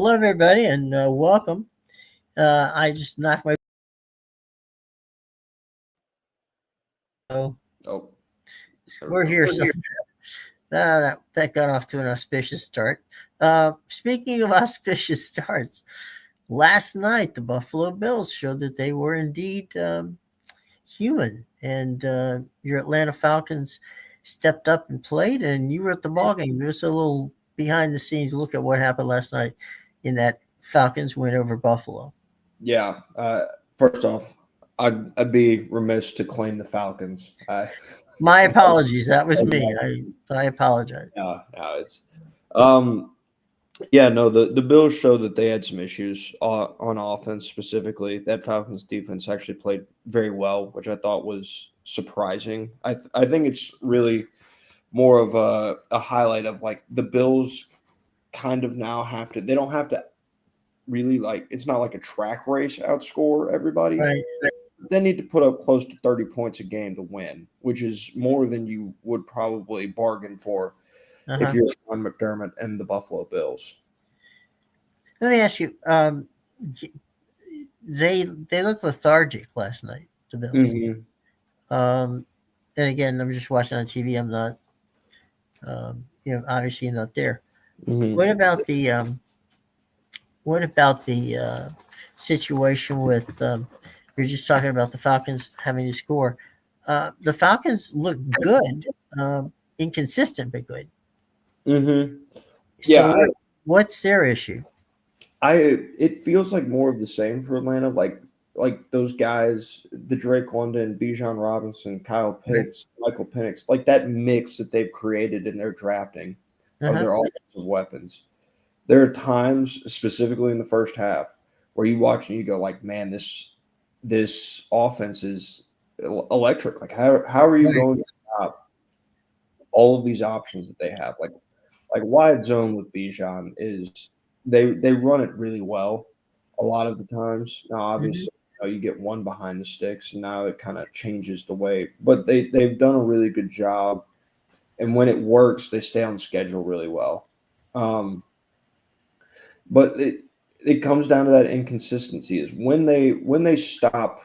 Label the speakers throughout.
Speaker 1: Hello, everybody, and welcome. I just knocked my. Oh,
Speaker 2: Oh, there we
Speaker 1: we're
Speaker 2: go.
Speaker 1: here. So that got off to an auspicious start. Speaking of auspicious starts, last night the Buffalo Bills showed that they were indeed human, and your Atlanta Falcons stepped up and played, and you were at the ball game. Give us a little behind the scenes look at what happened last night in that Falcons win over Buffalo.
Speaker 2: Yeah. First off, I'd be remiss to claim the Falcons.
Speaker 1: My apologies. That was me. I apologize.
Speaker 2: No, it's um yeah, no, the Bills showed that they had some issues on offense specifically. That Falcons defense actually played very well, which I thought was surprising. I think it's really more of a highlight of like the Bills kind of now have to they don't have to really like it's not like a track race outscore everybody.
Speaker 1: Right.
Speaker 2: They need to put up close to 30 points a game to win, which is more than you would probably bargain for if
Speaker 1: Uh-huh.
Speaker 2: you're on McDermott and the Buffalo Bills.
Speaker 1: Let me ask you. They looked lethargic last night. The Bills.
Speaker 2: Mm-hmm.
Speaker 1: Um, and again, I'm just watching on TV. I'm not. Obviously not there.
Speaker 2: Mm-hmm.
Speaker 1: What about the situation with? You're just talking about the Falcons having to score. The Falcons look good, inconsistent but good.
Speaker 2: Mm-hmm.
Speaker 1: So
Speaker 2: Yeah,
Speaker 1: what's their issue?
Speaker 2: it feels like more of the same for Atlanta. Like those guys, the Drake London, Bijan Robinson, Kyle
Speaker 1: Okay.
Speaker 2: Pitts, Michael Penix, like that mix that they've created in their drafting of
Speaker 1: Uh-huh.
Speaker 2: their offensive weapons. There are times, specifically in the first half, where you watch and you go like, "Man, this offense is electric. Like, how are you
Speaker 1: Right.
Speaker 2: going to stop all of these options that they have? Like wide zone with Bijan is they run it really well a lot of the times. Now,
Speaker 1: Mhm.
Speaker 2: obviously, you get one behind the sticks, and now it kind of changes the way. But they've done a really good job, and when it works, they stay on schedule really well. Um, but it comes down to that inconsistency is when they stop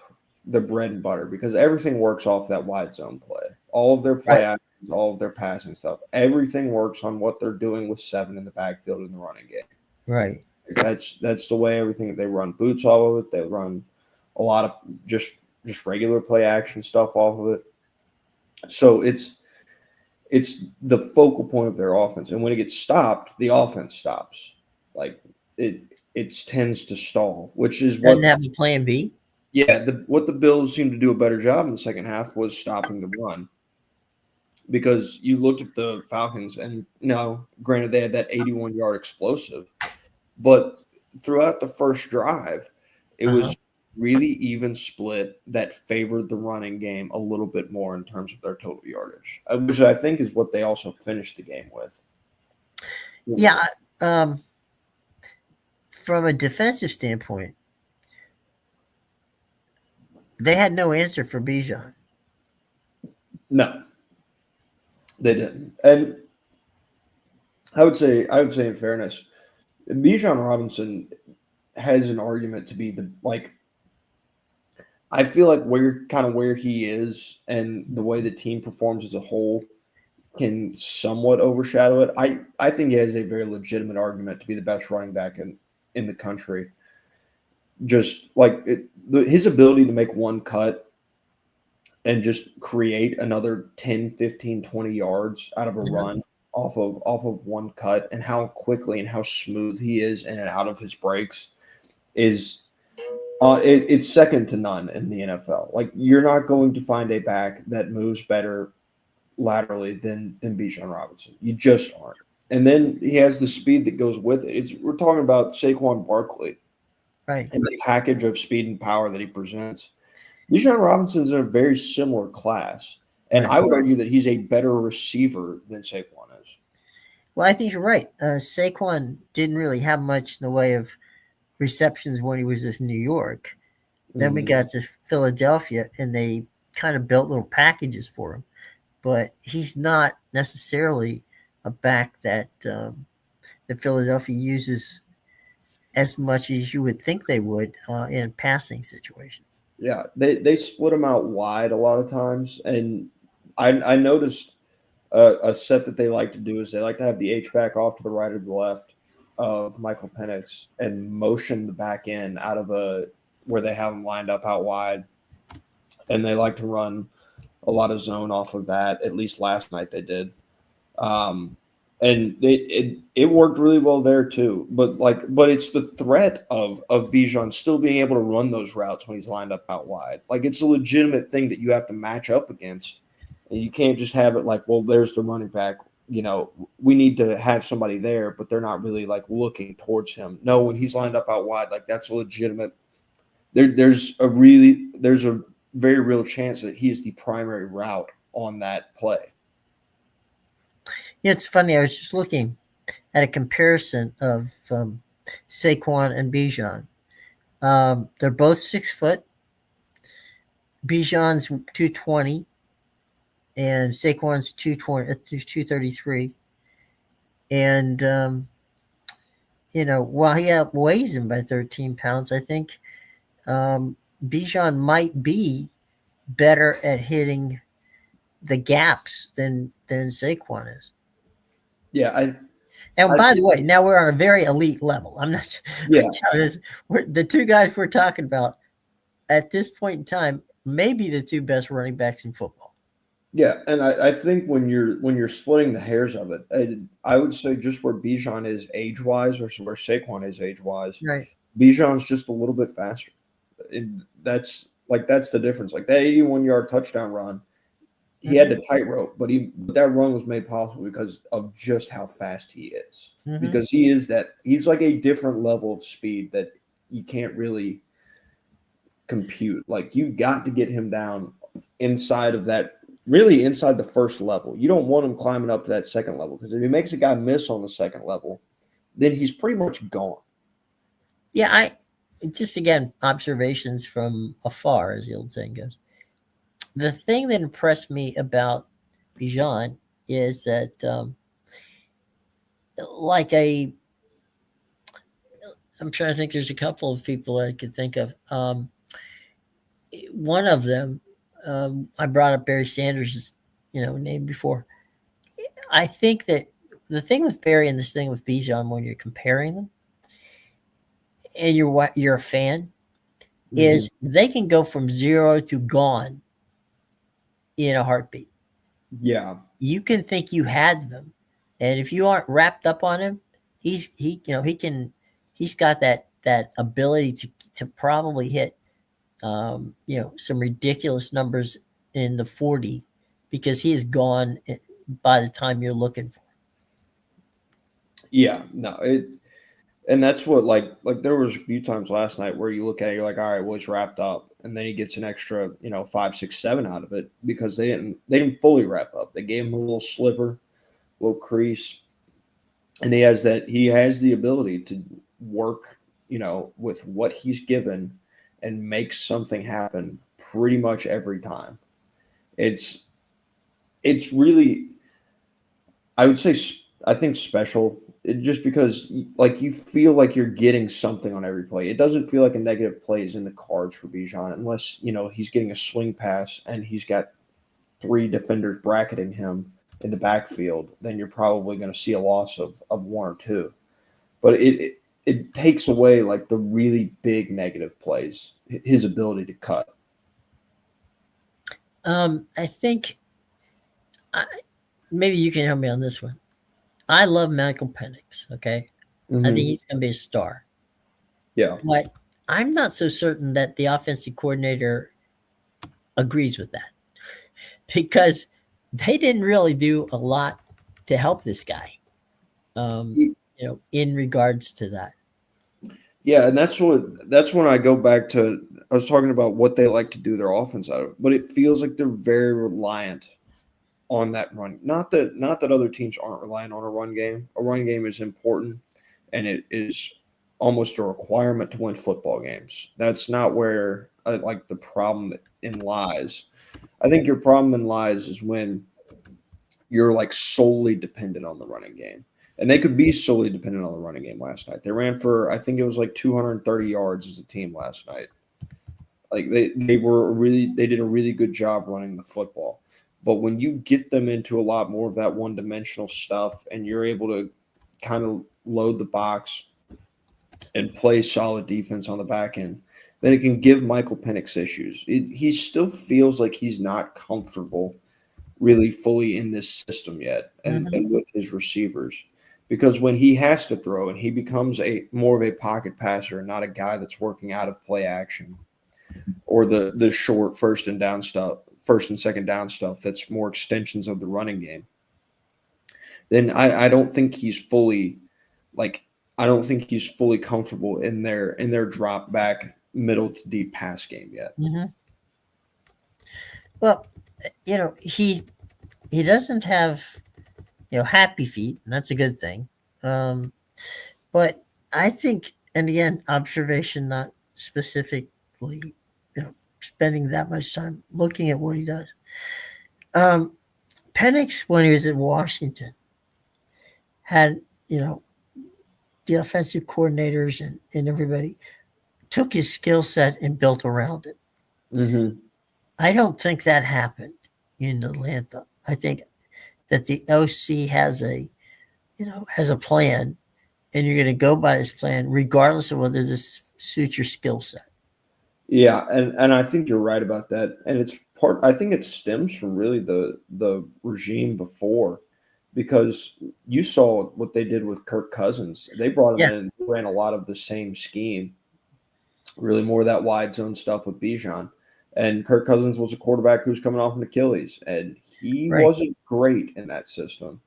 Speaker 2: the bread and butter because everything works off that wide zone play. All of their
Speaker 1: Right.
Speaker 2: play actions, all of their passing stuff, everything works on what they're doing with seven in the backfield in the running game.
Speaker 1: Right.
Speaker 2: That's the way everything they run boots all of it. They run a lot of just regular play action stuff off of it. So it's the focal point of their offense. And when it gets stopped, the offense stops. Like it tends to stall, which is
Speaker 1: Doesn't
Speaker 2: what
Speaker 1: have a plan B.
Speaker 2: what the Bills seemed to do a better job in the second half was stopping the run. Because you looked at the Falcons and granted they had that 81-yard explosive, but throughout the first drive, it
Speaker 1: Uh-huh.
Speaker 2: was really even split that favored the running game a little bit more in terms of their total yardage, which I think is what they also finished the game with.
Speaker 1: Yeah. Um, from a defensive standpoint, they had no answer for Bijan.
Speaker 2: No, they didn't. And I would say in fairness, Bijan Robinson has an argument to be the like I feel like where he is and the way the team performs as a whole can somewhat overshadow it. I think he has a very legitimate argument to be the best running back in the country. Just like his ability to make one cut and just create another 10, 15, 20 yards out of a
Speaker 1: Uh-huh.
Speaker 2: run off of one cut and how quickly and how smooth he is in and out of his breaks is it's second to none in the NFL. Like you're not going to find a back that moves better laterally than Bijan Robinson. You just aren't. And then he has the speed that goes with it. We're talking about Saquon Barkley
Speaker 1: Right.
Speaker 2: and the package of speed and power that he presents. Bijan Robinson's in a very similar class, and
Speaker 1: Right.
Speaker 2: I would argue that he's a better receiver than Saquon is.
Speaker 1: Well, I think you're right. Saquon didn't really have much in the way of receptions when he was with New York. Then we
Speaker 2: Mm-hmm.
Speaker 1: got to Philadelphia, and they kind of built little packages for him. But he's not necessarily a back that Philadelphia uses as much as you would think they would in passing situations.
Speaker 2: Yeah, they split them out wide a lot of times, and I noticed a set that they like to do is they like to have the H back off to the right or the left of Michael Penix and motion the back end out of a where they have them lined up out wide, and they like to run a lot of zone off of that. At least last night they did. Um, and it worked really well there too. But it's the threat of Bijan still being able to run those routes when he's lined up out wide. Like it's a legitimate thing that you have to match up against. And you can't just have it like, well, there's the running back. We need to have somebody there, but they're not really like looking towards him. No, when he's lined up out wide, like that's a legitimate. There's a very real chance that he's the primary route on that play.
Speaker 1: Yeah, it's funny. I was just looking at a comparison of Saquon and Bijan. They're both 6 foot. Bijan's 220, and Saquon's 233. And while he outweighs him by 13 pounds, I think Bijan might be better at hitting the gaps than Saquon is.
Speaker 2: Yeah,
Speaker 1: And by the way, now we're on a very elite level. I'm not.
Speaker 2: Yeah,
Speaker 1: the two guys we're talking about at this point in time may be the two best running backs in football.
Speaker 2: yeah, and I think when you're splitting the hairs of it, I would say just where Bijan is age wise versus where Saquon is age wise,
Speaker 1: Right.
Speaker 2: Bijan's just a little bit faster. And that's the difference. Like that 81-yard touchdown run, he had to tightrope, but that run was made possible because of just how fast he is.
Speaker 1: Mm-hmm.
Speaker 2: Because he's like a different level of speed that you can't really compute. Like you've got to get him down inside of that, really inside the first level. You don't want him climbing up to that second level because if he makes a guy miss on the second level, then he's pretty much gone.
Speaker 1: Yeah, just again observations from afar, as the old saying goes. The thing that impressed me about Bijan is that, I'm trying to think. There's a couple of people I could think of. One of them, I brought up Barry Sanders' name before. I think that the thing with Barry and this thing with Bijan, when you're comparing them, and you're a fan, is they can go from 0 to gone in a heartbeat.
Speaker 2: Yeah.
Speaker 1: You can think you had them, and if you aren't wrapped up on him, he's got that ability to probably hit some ridiculous numbers in the 40 because he is gone by the time you're looking for him.
Speaker 2: Yeah, no, and that's what like there was a few times last night where you look at it, you're like, all right, well, he's wrapped up, and then he gets an extra 5, 6, 7 out of it because they didn't fully wrap up. They gave him a little sliver, a little crease, and he has the ability to work with what he's given and make something happen pretty much every time. It's really, I would say, I think special. Just because you feel like you're getting something on every play. It doesn't feel like a negative play is in the cards for Bijan unless, he's getting a swing pass and he's got 3 defenders bracketing him in the backfield. Then you're probably going to see a loss of 1 or 2. But it takes away like the really big negative plays, his ability to cut.
Speaker 1: I think maybe you can help me on this one. I love Michael Penix, okay? I think he's going to be a star.
Speaker 2: Yeah.
Speaker 1: But I'm not so certain that the offensive coordinator agrees with that because they didn't really do a lot to help this guy, in regards to that.
Speaker 2: Yeah, and that's when I go back to I was talking about what they like to do their offense out of, but it feels like they're very reliant on that run. Not that other teams aren't relying on a run game. A run game is important, and it is almost a requirement to win football games. That's not where the problem lies. I think your problem lies is when you're solely dependent on the running game. And they could be solely dependent on the running game last night. They ran for, I think it was like 230 yards as a team last night. Like they did a really good job running the football. But when you get them into a lot more of that one-dimensional stuff and you're able to kind of load the box and play solid defense on the back end, then it can give Michael Penix issues. He still feels like he's not comfortable really fully in this system yet and with his receivers. Because when he has to throw and he becomes a more of a pocket passer and not a guy that's working out of play action or the short first and second down stuff that's more extensions of the running game, then I don't think he's fully comfortable in their drop back middle to deep pass game yet.
Speaker 1: Mm-hmm. Well, he doesn't have happy feet, and that's a good thing. But I think, and again, observation, not specifically, spending that much time looking at what he does. Penix, when he was in Washington, had the offensive coordinators and everybody took his skill set and built around it.
Speaker 2: Mm-hmm.
Speaker 1: I don't think that happened in Atlanta. I think that the OC has a plan, and you're going to go by this plan regardless of whether this suits your skill set.
Speaker 2: Yeah, and I think you're right about that. And I think it stems from really the regime before, because you saw what they did with Kirk Cousins. They brought him in and ran a lot of the same scheme, really more of that wide zone stuff with Bijan. And Kirk Cousins was a quarterback who was coming off an Achilles, and he wasn't great in that system.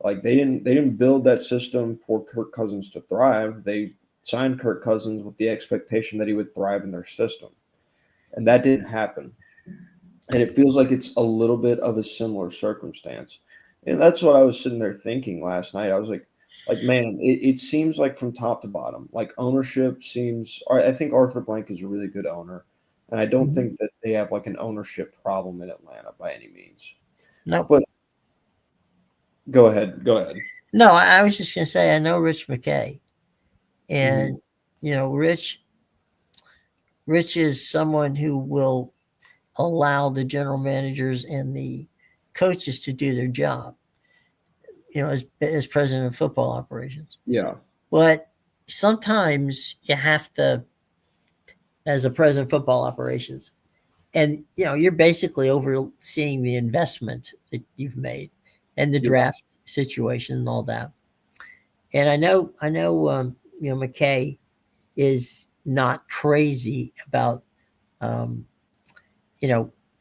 Speaker 2: Like they didn't build that system for Kirk Cousins to thrive. They signed Kirk Cousins with the expectation that he would thrive in their system, and that didn't happen. And it feels like it's a little bit of a similar circumstance. And that's what I was sitting there thinking last night. I was like, man, it seems like from top to bottom, like ownership seems. I think Arthur Blank is a really good owner. And I don't think that they have like an ownership problem in Atlanta by any means.
Speaker 1: No,
Speaker 2: but go ahead.
Speaker 1: No, I was just going to say I know Rich McKay, and Rich is someone who will allow the general managers and the coaches to do their job. As president of football operations.
Speaker 2: Yeah,
Speaker 1: but sometimes you have to, as a president of football operations, and you're basically overseeing the investment that you've made and the draft situation and all that. And I know McKay is not crazy about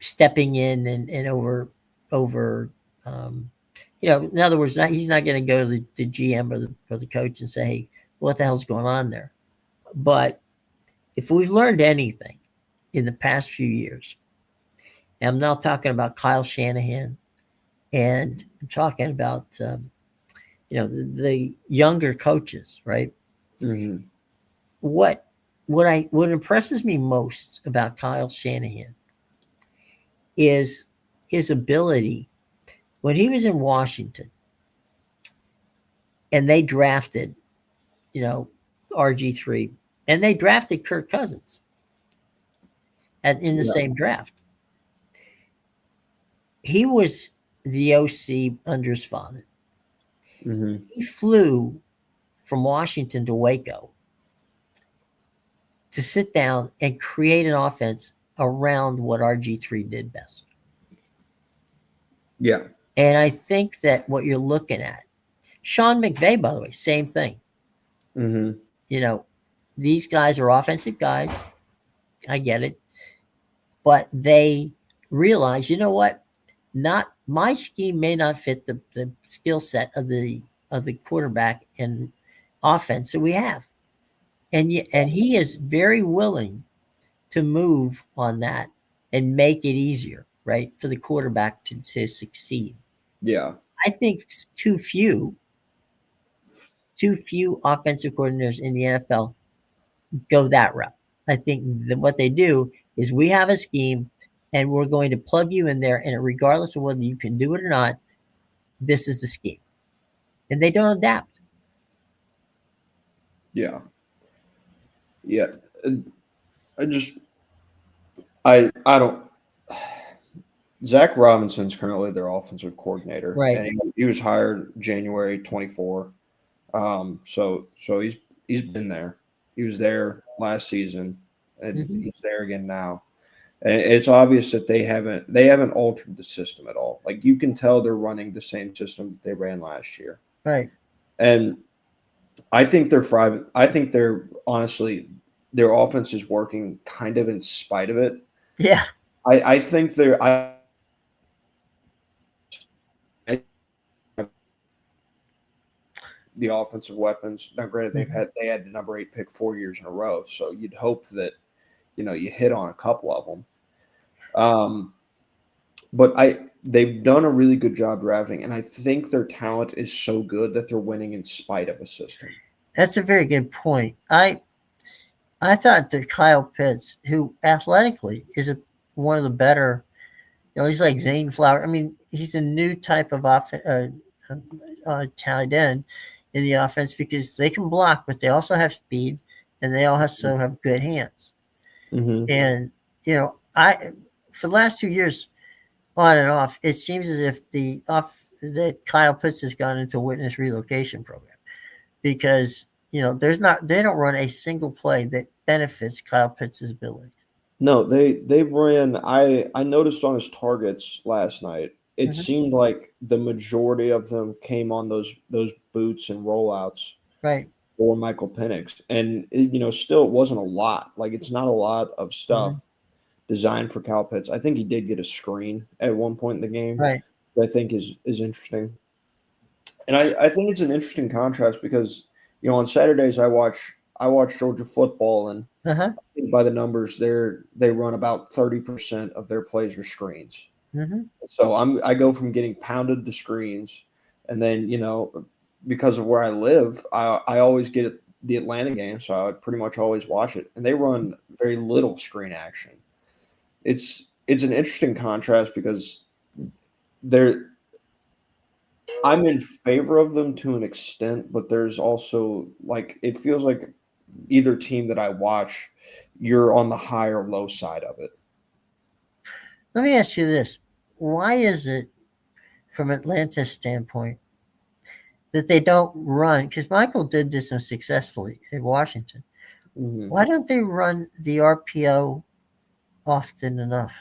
Speaker 1: stepping in and over in other words, he's not going to go to the GM or the coach and say, hey, what the hell's going on there? But if we've learned anything in the past few years, and I'm now talking about Kyle Shanahan, and I'm talking about the younger coaches, right?
Speaker 2: Mm-hmm.
Speaker 1: What impresses me most about Kyle Shanahan is his ability when he was in Washington and they drafted, RG3, and they drafted Kirk Cousins in the same draft. He was the OC under his father.
Speaker 2: Mm-hmm.
Speaker 1: He flew from Washington to Waco to sit down and create an offense around what RG3 did best.
Speaker 2: Yeah.
Speaker 1: And I think that what you're looking at, Sean McVay, by the way, same thing.
Speaker 2: Mm-hmm.
Speaker 1: These guys are offensive guys. I get it. But they realize, what? Not my scheme may not fit the skill set of the quarterback and offense that we have. And he is very willing to move on that and make it easier, right, for the quarterback to succeed.
Speaker 2: Yeah.
Speaker 1: I think too few offensive coordinators in the NFL go that route. I think that what they do is we have a scheme and we're going to plug you in there, and regardless of whether you can do it or not, this is the scheme. and they don't adapt.
Speaker 2: Yeah. Yeah. I just I don't. Zach Robinson's currently their offensive coordinator,
Speaker 1: Right.
Speaker 2: and he was hired January 24. So he's been there. He was there last season, and
Speaker 1: Hmm.
Speaker 2: he's there again now. And it's obvious that they haven't altered the system at all. Like you can tell they're running the same system that they ran last year.
Speaker 1: Right.
Speaker 2: And I think they're thriving. I think they're honestly their offense is working kind of in spite of it.
Speaker 1: Yeah.
Speaker 2: I think I the offensive weapons. Now, granted,
Speaker 1: Hmm.
Speaker 2: they had the number 8 pick 4 years in a row, so you'd hope that you hit on a couple of them. But they've done a really good job drafting, and I think their talent is so good that they're winning in spite of a system.
Speaker 1: That's a very good point. I thought that Kyle Pitts, who athletically is one of the better, he's like Zane Flower. I mean, he's a new type of tight end in the offense because they can block, but they also have speed and they also have good hands.
Speaker 2: Mm-hmm.
Speaker 1: And I for the last 2 years, on and off, it seems as if that Kyle Pitts has gone into a witness relocation program because they don't run a single play that benefits Kyle Pitts' ability.
Speaker 2: No, they ran. I noticed on his targets last night. It
Speaker 1: Hmm.
Speaker 2: seemed like the majority of them came on those boots and rollouts
Speaker 1: Right.
Speaker 2: for Michael Penix, and still it wasn't a lot. Like it's not a lot of
Speaker 1: Hmm.
Speaker 2: stuff designed for Kyle Pitts. I think he did get a screen at one point in the game.
Speaker 1: Right.
Speaker 2: That I think is interesting, and I think it's an interesting contrast because on Saturdays I watch Georgia football and
Speaker 1: Uh huh.
Speaker 2: by the numbers, they run about 30% of their plays are screens.
Speaker 1: Hmm.
Speaker 2: So I go from getting pounded to screens, and then because of where I live, I always get the Atlanta game, so I would pretty much always watch it, and they run very little screen action. It's an interesting contrast because they're I'm in favor of them to an extent, but there's also like it feels like either team that I watch, you're on the high or low side of it.
Speaker 1: Let me ask you this: why is it, from Atlanta's standpoint, that they don't run? Because Michael did this successfully in Washington.
Speaker 2: Mhm.
Speaker 1: Why don't they run the RPO often enough?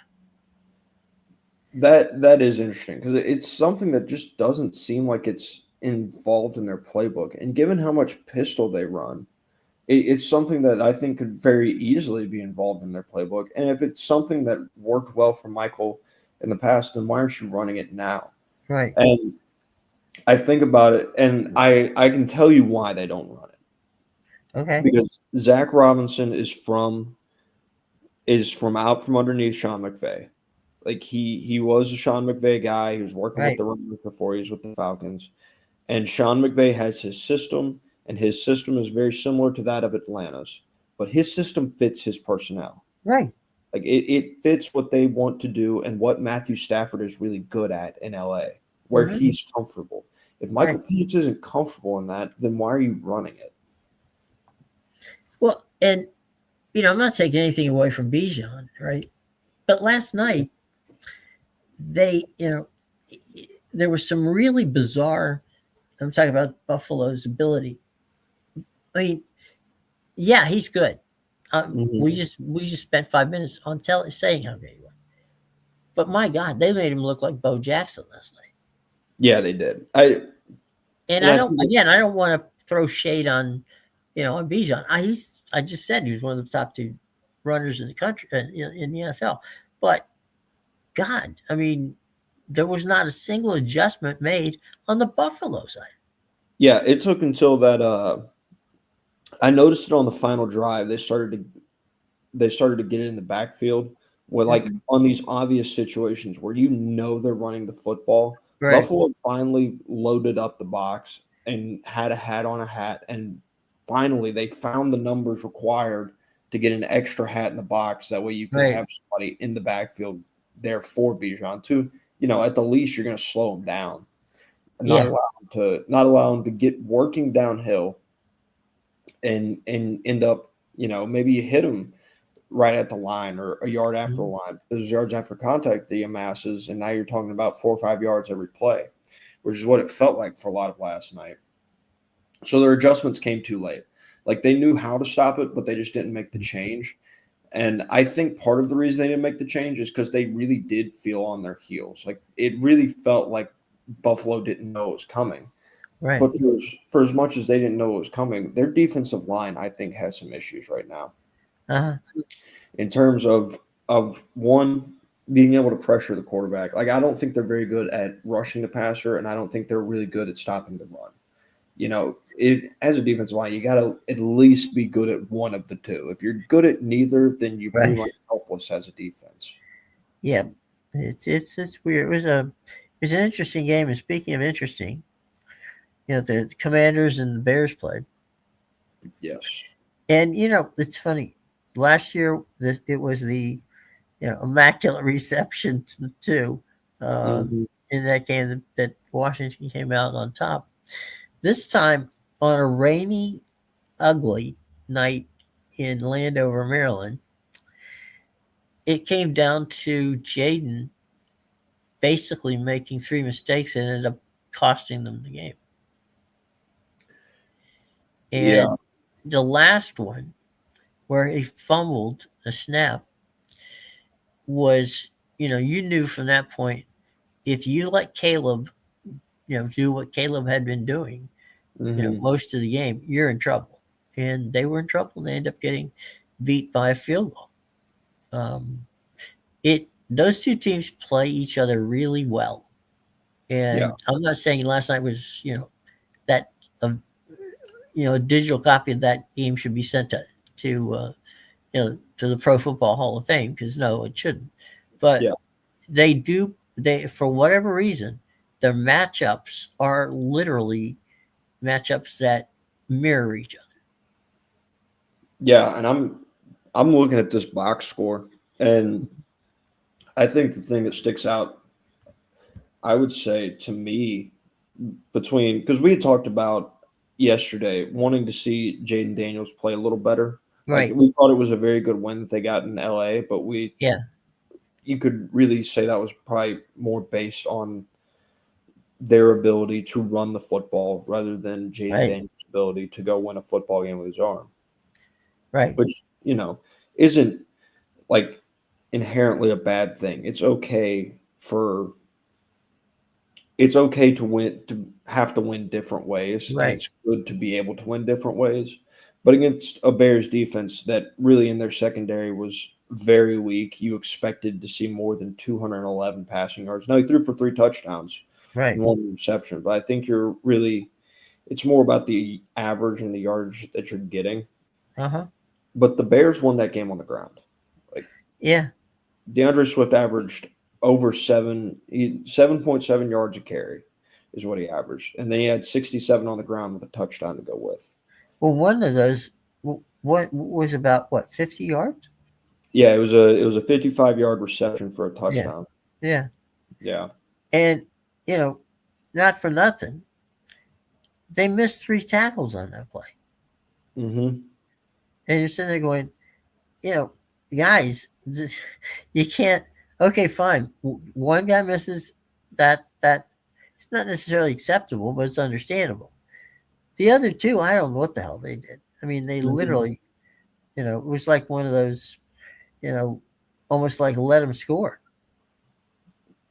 Speaker 2: That is interesting because it's something that just doesn't seem like it's involved in their playbook. And given how much pistol they run, it's something that I think could very easily be involved in their playbook. And if it's something that worked well for Michael in the past, then why aren't you running it now?
Speaker 1: Right.
Speaker 2: And I think about it, and I can tell you why they don't run it
Speaker 1: Okay.
Speaker 2: because Zach Robinson is from out from underneath Sean McVay. Like he was a Sean McVay guy. He was working with
Speaker 1: Right.
Speaker 2: the Rams before he was with the Falcons. And Sean McVay has his system, and his system is very similar to that of Atlanta's. But his system fits his personnel.
Speaker 1: Right.
Speaker 2: Like it fits what they want to do and what Matthew Stafford is really good at in LA, where
Speaker 1: Hmm.
Speaker 2: he's comfortable. If
Speaker 1: Right.
Speaker 2: Michael Penix isn't comfortable in that, then why are you running it?
Speaker 1: Well, and I'm not taking anything away from Bijan, right? But last night they, there was some really bizarre. I'm talking about Buffalo's ability. I mean, yeah, he's good. We
Speaker 2: Mhm.
Speaker 1: just spent 5 minutes on saying how good he was. But my God, they made him look like Bo Jackson last night.
Speaker 2: Yeah, they did. And I think
Speaker 1: I don't want to throw shade on, on Bijan. I just said he was one of the top two runners in the country in the NFL. But God, I mean, there was not a single adjustment made on the Buffalo side.
Speaker 2: yeah, it took until that I noticed it on the final drive. They started to get it in the backfield where like
Speaker 1: Mhm.
Speaker 2: on these obvious situations where they're running the football.
Speaker 1: Right,
Speaker 2: Buffalo finally loaded up the box and had a hat on a hat, and finally they found the numbers required to get an extra hat in the box. That way you could
Speaker 1: right,
Speaker 2: have somebody in the backfield there for Bijan to, at the least you're going to slow him down. and
Speaker 1: Yeah.
Speaker 2: not allow him to get working downhill and end up, maybe you hit him right at the line or a yard after the
Speaker 1: Mhm.
Speaker 2: line. Those yards after contact the amasses, and now you're talking about 4 or 5 yards every play, which is what it felt like for a lot of last night. So their adjustments came too late. Like they knew how to stop it, but they just didn't make the change. And I think part of the reason they didn't make the change is because they really did feel on their heels. Like it really felt like Buffalo didn't know it was coming.
Speaker 1: Right.
Speaker 2: But for as much as they didn't know it was coming, their defensive line, I think, has some issues right now
Speaker 1: Uh-huh.
Speaker 2: in terms of one being able to pressure the quarterback. Like I don't think they're very good at rushing the passer, and I don't think they're really good at stopping the run. It as a defensive line, you got to at least be good at one of the two. If you're good at neither, then you're pretty
Speaker 1: Right.
Speaker 2: much helpless as a defense.
Speaker 1: Yeah. It's weird. It was an interesting game. And speaking of interesting, the Commanders and the Bears played.
Speaker 2: Yes.
Speaker 1: And it's funny. Last year, it was the immaculate reception too. Um,
Speaker 2: Hmm.
Speaker 1: in that game that Washington came out on top. This time on a rainy, ugly night in Landover, Maryland, it came down to Jaden basically making three mistakes and ended up costing them the game.
Speaker 2: Yeah.
Speaker 1: And the last one, where he fumbled a snap, was you knew from that point, if you let Caleb do what Caleb had been doing
Speaker 2: Hmm.
Speaker 1: most of the game, you're in trouble. And they were in trouble, and they ended up getting beat by a field goal. Um, it Those two teams play each other really well,
Speaker 2: Yeah.
Speaker 1: and I'm not saying last night was that a digital copy of that game should be sent to the Pro Football Hall of Fame, because no, it shouldn't. But
Speaker 2: Yeah.
Speaker 1: they for whatever reason, their matchups are literally matchups that mirror each other.
Speaker 2: Yeah. And I'm looking at this box score, and I think the thing that sticks out, I would say to me, between because we had talked about yesterday wanting to see Jaden Daniels play a little better. Like
Speaker 1: Right.
Speaker 2: we thought it was a very good win that they got in LA, but
Speaker 1: Yeah.
Speaker 2: you could really say that was probably more based on their ability to run the football rather than Jaden
Speaker 1: Right.
Speaker 2: Daniels' ability to go win a football game with his arm,
Speaker 1: Right.
Speaker 2: which isn't like inherently a bad thing. It's okay to win, to have to win different ways, and
Speaker 1: Right.
Speaker 2: it's good to be able to win different ways. But against a Bears defense that really in their secondary was very weak, you expected to see more than 211 passing yards. Now he threw for 3 touchdowns and
Speaker 1: Right.
Speaker 2: 1 reception, but I think it's more about the average and the yardage that you're getting.
Speaker 1: Uh huh.
Speaker 2: But the Bears won that game on the ground. Like
Speaker 1: Yeah.
Speaker 2: DeAndre Swift averaged over 7.7 yards a carry is what he averaged. And then he had 67 on the ground with a touchdown to go with.
Speaker 1: Well, one of those, what was about, what, 50 yards?
Speaker 2: Yeah, it was a 55-yard reception for a
Speaker 1: Yeah.
Speaker 2: touchdown.
Speaker 1: Yeah.
Speaker 2: Yeah.
Speaker 1: And you know, not for nothing, they missed three tackles on that play.
Speaker 2: Mm-hmm.
Speaker 1: And you're sitting there going, you know, guys, you can't. Okay, fine. One guy misses that. It's not necessarily acceptable, but it's understandable. The other two, I don't know what the hell they did. I mean, they
Speaker 2: Mm-hmm.
Speaker 1: literally, it was like one of those, you know, almost like let them score.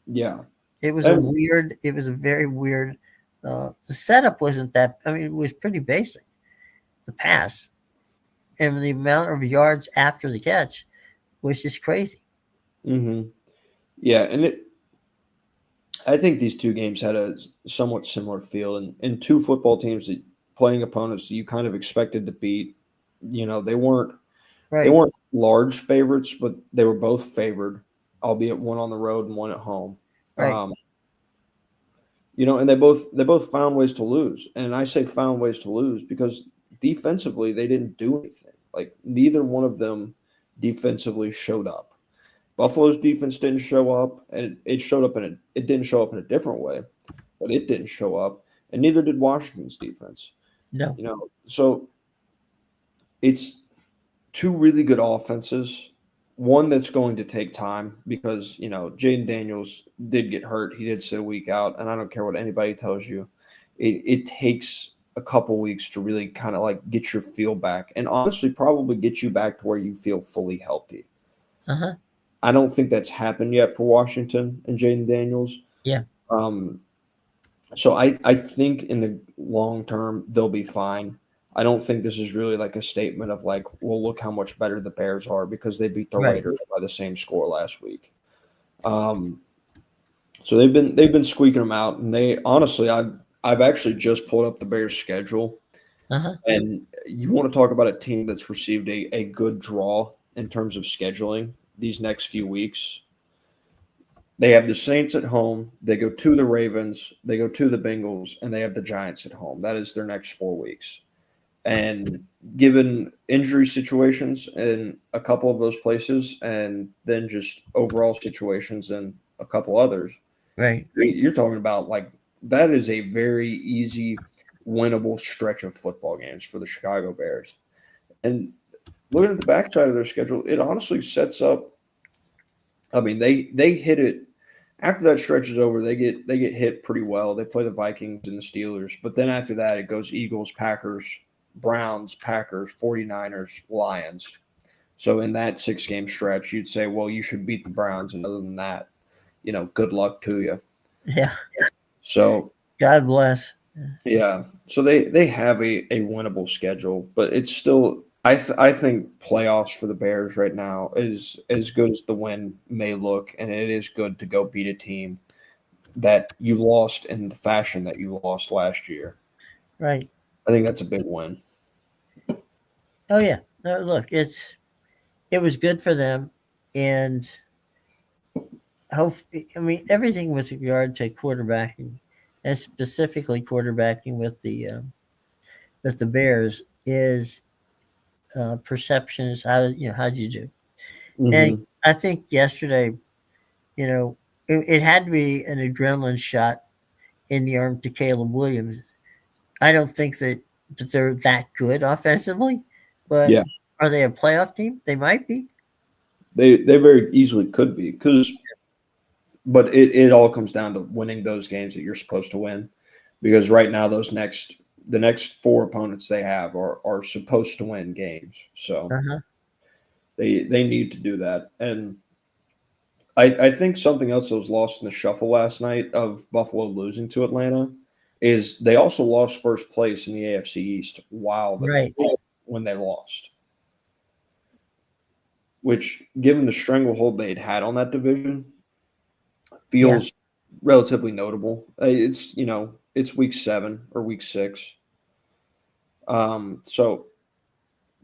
Speaker 2: Yeah.
Speaker 1: It was a
Speaker 2: And
Speaker 1: weird. It was a very weird. The setup wasn't that. I mean, it was pretty basic. The pass and the amount of yards after the catch was just crazy.
Speaker 2: mm-hmm. Yeah, I think these two games had a somewhat similar feel, and two football teams that playing opponents that you kind of expected to beat. They
Speaker 1: Right.
Speaker 2: weren't large favorites, but they were both favored, albeit one on the road and one at home.
Speaker 1: Right.
Speaker 2: Um, and they both found ways to lose. And I say found ways to lose because defensively they didn't do anything. Like neither one of them defensively showed up. Buffalo's defense didn't show up, and it showed up it didn't show up in a different way. but it didn't show up, and neither did Washington's defense.
Speaker 1: No.
Speaker 2: So it's two really good offenses. One that's going to take time because Jaden Daniels did get hurt. He did sit a week out, and I don't care what anybody tells you. It takes a couple weeks to really kind of like get your feel back, and honestly, probably get you back to where you feel fully healthy.
Speaker 1: Uh-huh.
Speaker 2: I don't think that's happened yet for Washington and Jaden Daniels.
Speaker 1: Yeah.
Speaker 2: So I think in the long term they'll be fine. I don't think this is really like a statement of like, well, look how much better the Bears are because they beat the
Speaker 1: Right.
Speaker 2: Raiders by the same score last week. So they've been squeaking them out, and they honestly, I've actually just pulled up the Bears schedule,
Speaker 1: Uh-huh.
Speaker 2: and you want to talk about a team that's received a good draw in terms of scheduling these next few weeks. They have the Saints at home. They go to the Ravens. They go to the Bengals, and they have the Giants at home. That is their next 4 weeks. And given injury situations in a couple of those places, and then just overall situations in a couple others,
Speaker 1: Right.
Speaker 2: you're talking about like that is a very easy, winnable stretch of football games for the Chicago Bears. And looking at the backside of their schedule, it honestly sets up. I mean, they hit it after that stretch is over. They get hit pretty well. They play the Vikings and the Steelers, but then after that, it goes Eagles, Packers, Browns, Packers, 49ers, Lions. So in that 6-game stretch, you'd say, well, you should beat the Browns, and other than that, good luck to you.
Speaker 1: Yeah.
Speaker 2: So
Speaker 1: God bless.
Speaker 2: yeah, so they have a winnable schedule, but it's still I think playoffs for the Bears right now is as good as the win may look, and it is good to go beat a team that you lost in the fashion that you lost last year.
Speaker 1: Right.
Speaker 2: I think that's a big win.
Speaker 1: Oh yeah. No, look, it was good for them, and hope. I mean, everything with regard to quarterbacking, and specifically quarterbacking with the Bears is perceptions. How did you do? And
Speaker 2: Mm-hmm.
Speaker 1: I think yesterday, it had to be an adrenaline shot in the arm to Caleb Williams. I don't think that they're that good offensively, but
Speaker 2: Yeah,
Speaker 1: are they a playoff team? They might be.
Speaker 2: they very easily could be but it all comes down to winning those games that you're supposed to win, because right now the next 4 opponents they have are supposed to win games. So
Speaker 1: Uh-huh.
Speaker 2: they need to do that. And I think something else that was lost in the shuffle last night of Buffalo losing to Atlanta is they also lost first place in the AFC East
Speaker 1: Right.
Speaker 2: when they lost, which, given the stranglehold they'd had on that division,
Speaker 1: Yeah.
Speaker 2: feels relatively notable. It's week 7 or week 6, so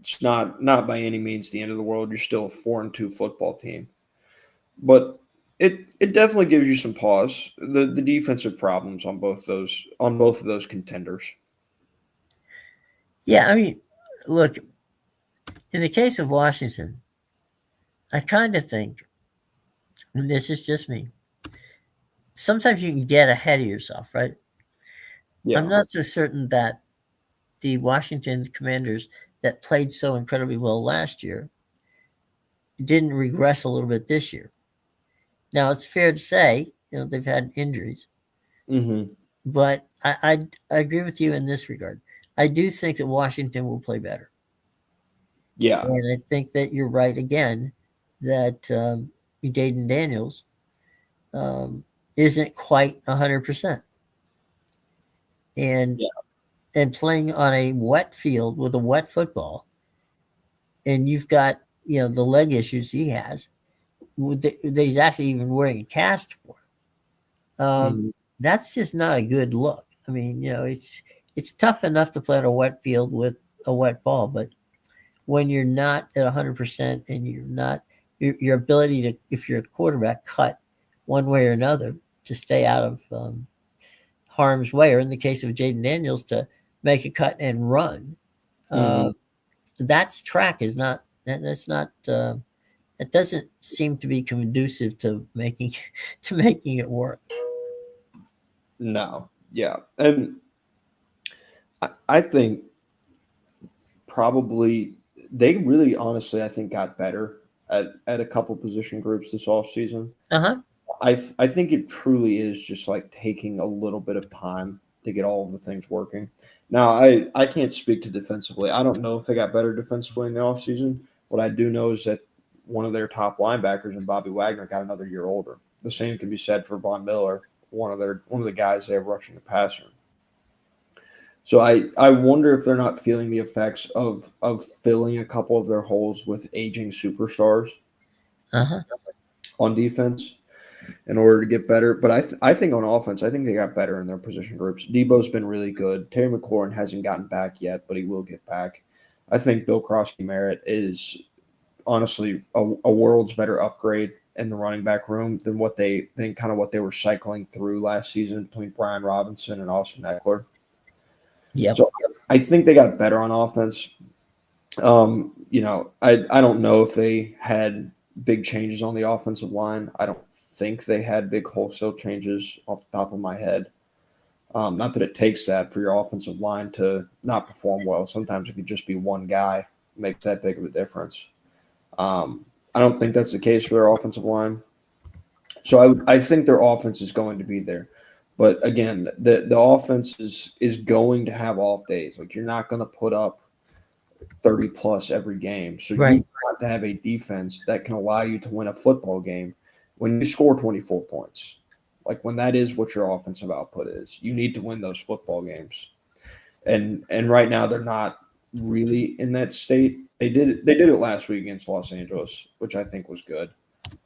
Speaker 2: it's not by any means the end of the world. You're still a 4-2 football team, but it definitely gives you some pause. The defensive problems on both of those contenders.
Speaker 1: Yeah. I mean, look, in the case of Washington, I kind of think, and this is just me, sometimes you can get ahead of yourself, right? I'm
Speaker 2: Yeah.
Speaker 1: not so certain that the Washington Commanders that played so incredibly well last year didn't regress a little bit this year. Now, it's fair to say, they've had injuries,
Speaker 2: Mm-hmm.
Speaker 1: but I agree with you in this regard. I do think that Washington will play better.
Speaker 2: Yeah.
Speaker 1: And I think that you're right again that Jaden Daniels um, isn't quite 100%. And
Speaker 2: Yeah.
Speaker 1: and playing on a wet field with a wet football, and you've got the leg issues he has that he's actually even wearing a cast for.
Speaker 2: Mm-hmm.
Speaker 1: That's just not a good look. I mean, it's tough enough to play on a wet field with a wet ball, but when you're not at 100% and you're not your ability to, if you're a quarterback, cut one way or another to stay out of harm's way, or in the case of Jaden Daniels, to make a cut and run.
Speaker 2: Mm-hmm.
Speaker 1: That's track is not that's not that doesn't seem to be conducive to making to making it work.
Speaker 2: No. Yeah. And I think probably they really honestly I think got better at a couple position groups this offseason.
Speaker 1: Uh-huh.
Speaker 2: I think it truly is just like taking a little bit of time to get all of the things working. Now I can't speak to defensively. I don't know if they got better defensively in the offseason. What I do know is that one of their top linebackers and Bobby Wagner got another year older. The same can be said for Von Miller, one of the guys they have rushing the passer. So I wonder if they're not feeling the effects of filling a couple of their holes with aging superstars
Speaker 1: Uh-huh.
Speaker 2: on defense in order to get better. But I think on offense, I think they got better in their position groups. Debo's been really good. Terry McLaurin hasn't gotten back yet, but he will get back. I think Bill Crosby Merritt is honestly a world's better upgrade in the running back room than what they than kind of what they were cycling through last season between Brian Robinson and Austin Eckler.
Speaker 1: Yep.
Speaker 2: So I think they got better on offense. I don't know if they had big changes on the offensive line. I don't think they had big wholesale changes off the top of my head. Not that it takes that for your offensive line to not perform well. Sometimes it could just be one guy makes that big of a difference. I don't think that's the case for their offensive line. So I think their offense is going to be there. But again, the offense is going to have off days. Like you're not going to put up 30 plus every game. So
Speaker 1: Right.
Speaker 2: you want to have a defense that can allow you to win a football game when you score 24 points. Like when that is what your offensive output is. You need to win those football games. And right now they're not really in that state. They did it last week against Los Angeles, which I think was good.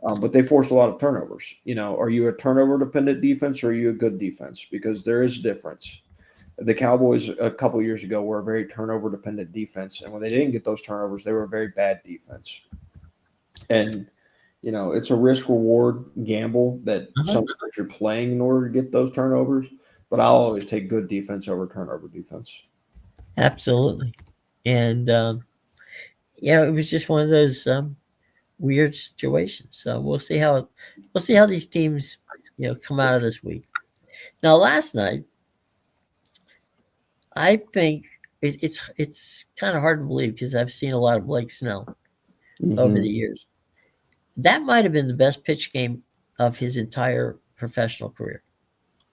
Speaker 2: But they forced a lot of turnovers. Are you a turnover dependent defense or are you a good defense? Because there is a difference. The Cowboys a couple years ago were a very turnover dependent defense, and when they didn't get those turnovers, they were a very bad defense. And it's a risk reward gamble that
Speaker 1: Uh-huh.
Speaker 2: sometimes you're playing in order to get those turnovers. But I'll always take good defense over turnover defense.
Speaker 1: Absolutely. And it was just one of those weird situations. So we'll see how these teams come out of this week. Now, last night, I think it's kind of hard to believe because I've seen a lot of Blake Snell over
Speaker 2: Mm-hmm.
Speaker 1: the years. That might have been the best pitch game of his entire professional career.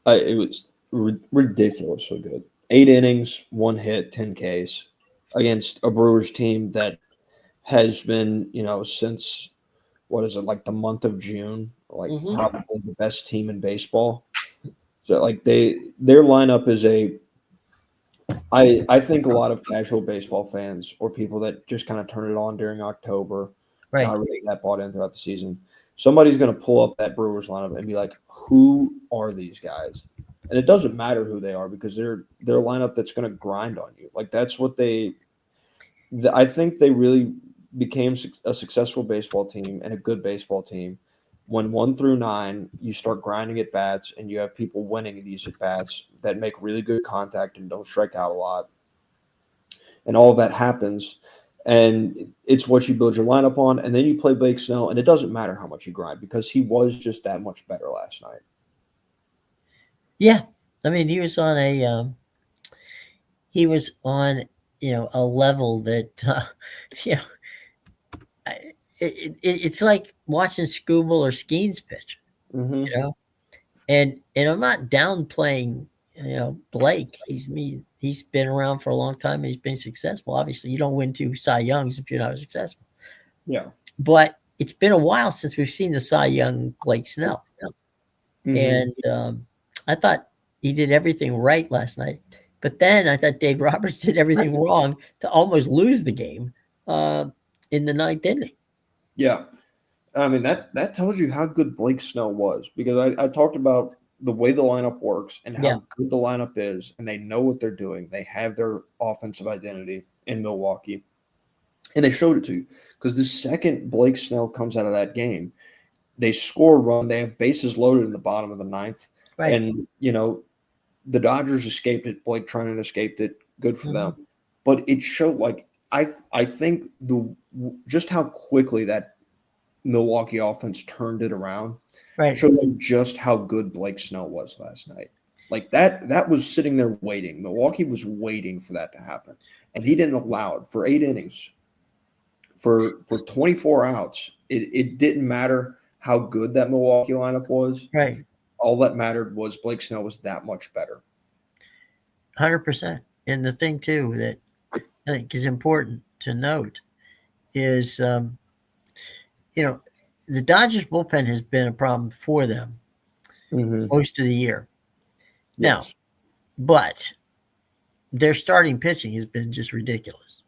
Speaker 2: It was ridiculously good. 8 innings, one hit, 10 Ks against a Brewers team that has been, since what is it, like the month of June, like
Speaker 1: Mm-hmm.
Speaker 2: probably the best team in baseball. So like their lineup is I think a lot of casual baseball fans or people that just kind of turn it on during October,
Speaker 1: Right.
Speaker 2: not really that bought in throughout the season. Somebody's going to pull up that Brewers lineup and be like, "Who are these guys?" And it doesn't matter who they are because they're a lineup that's going to grind on you. Like that's what I think they really became a successful baseball team and a good baseball team when 1 through 9 you start grinding at bats and you have people winning these at bats that make really good contact and don't strike out a lot, and all of that happens. And it's what you build your lineup on, and then you play Blake Snell, and it doesn't matter how much you grind because he was just that much better last night.
Speaker 1: Yeah. I mean, he was on a level that you know it's like watching Scooble or Skeens pitch,
Speaker 2: Mm-hmm.
Speaker 1: you know. And I'm not downplaying Blake. He's been around for a long time and he's been successful. Obviously, you don't win 2 Cy Youngs if you're not successful.
Speaker 2: Yeah.
Speaker 1: But it's been a while since we've seen the Cy Young Blake Snell,
Speaker 2: Mm-hmm.
Speaker 1: and I thought he did everything right last night. But then I thought Dave Roberts did everything wrong to almost lose the game uh, in the ninth inning.
Speaker 2: Yeah. I mean that tells you how good Blake Snell was because I talked about the way the lineup works and
Speaker 1: Yeah.
Speaker 2: how good the lineup is, and they know what they're doing. They have their offensive identity in Milwaukee, and they showed it to you because the second Blake Snell comes out of that game, they score a run. They have bases loaded in the bottom of the ninth,
Speaker 1: Right.
Speaker 2: and the Dodgers escaped it. Blake Treinen escaped it. Good for
Speaker 1: Mm-hmm.
Speaker 2: them, but it showed like I think just how quickly that Milwaukee offense turned it around
Speaker 1: Right.
Speaker 2: showed you just how good Blake Snell was last night. Like that was sitting there waiting. Milwaukee was waiting for that to happen, and he didn't allow it for 8 innings, for 24 outs. It didn't matter how good that Milwaukee lineup was.
Speaker 1: Right.
Speaker 2: All that mattered was Blake Snell was that much better.
Speaker 1: 100%. And the thing too that I think is important to note is, the Dodgers bullpen has been a problem for them most of the year. Now,
Speaker 2: Yes.
Speaker 1: but their starting pitching has been just ridiculous.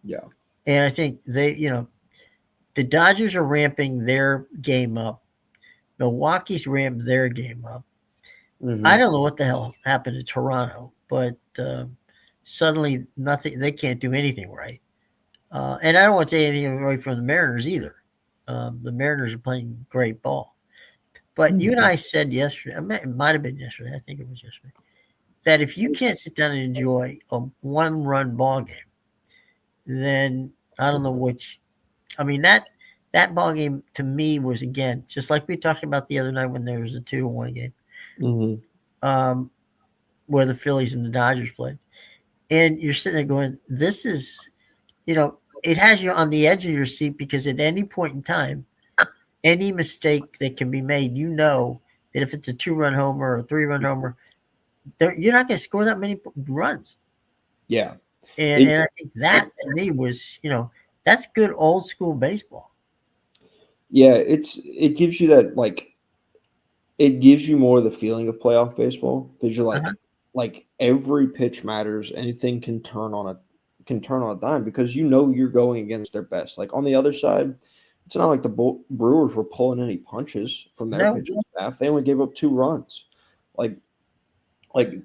Speaker 2: Yeah.
Speaker 1: And I think the Dodgers are ramping their game up. Milwaukee's ramped their game up. I don't know what the hell happened to Toronto, but suddenly nothing. They can't do anything right. And I don't want to take anything away from the Mariners either. The Mariners are playing great ball. But you and I said yesterday, it might have been yesterday, I think it was yesterday, that if you can't sit down and enjoy a one-run ball game, then I don't know which. I mean, that ball game to me was, again, just like we talked about the other night when there was a 2-1 game, where the Phillies and the Dodgers played. And you're sitting there going, this is, it has you on the edge of your seat, because at any point in time, any mistake that can be made, that if it's a 2-run homer or a 3-run homer, you're not going to score that many runs.
Speaker 2: Yeah.
Speaker 1: And I think that to me was, that's good old school baseball.
Speaker 2: Yeah, it gives you that, like, it gives you more of the feeling of playoff baseball, because you're like every pitch matters. Anything can turn on a dime, because you're going against their best. Like on the other side, it's not like the Brewers were pulling any punches from their pitching staff. They only gave up 2 runs. Like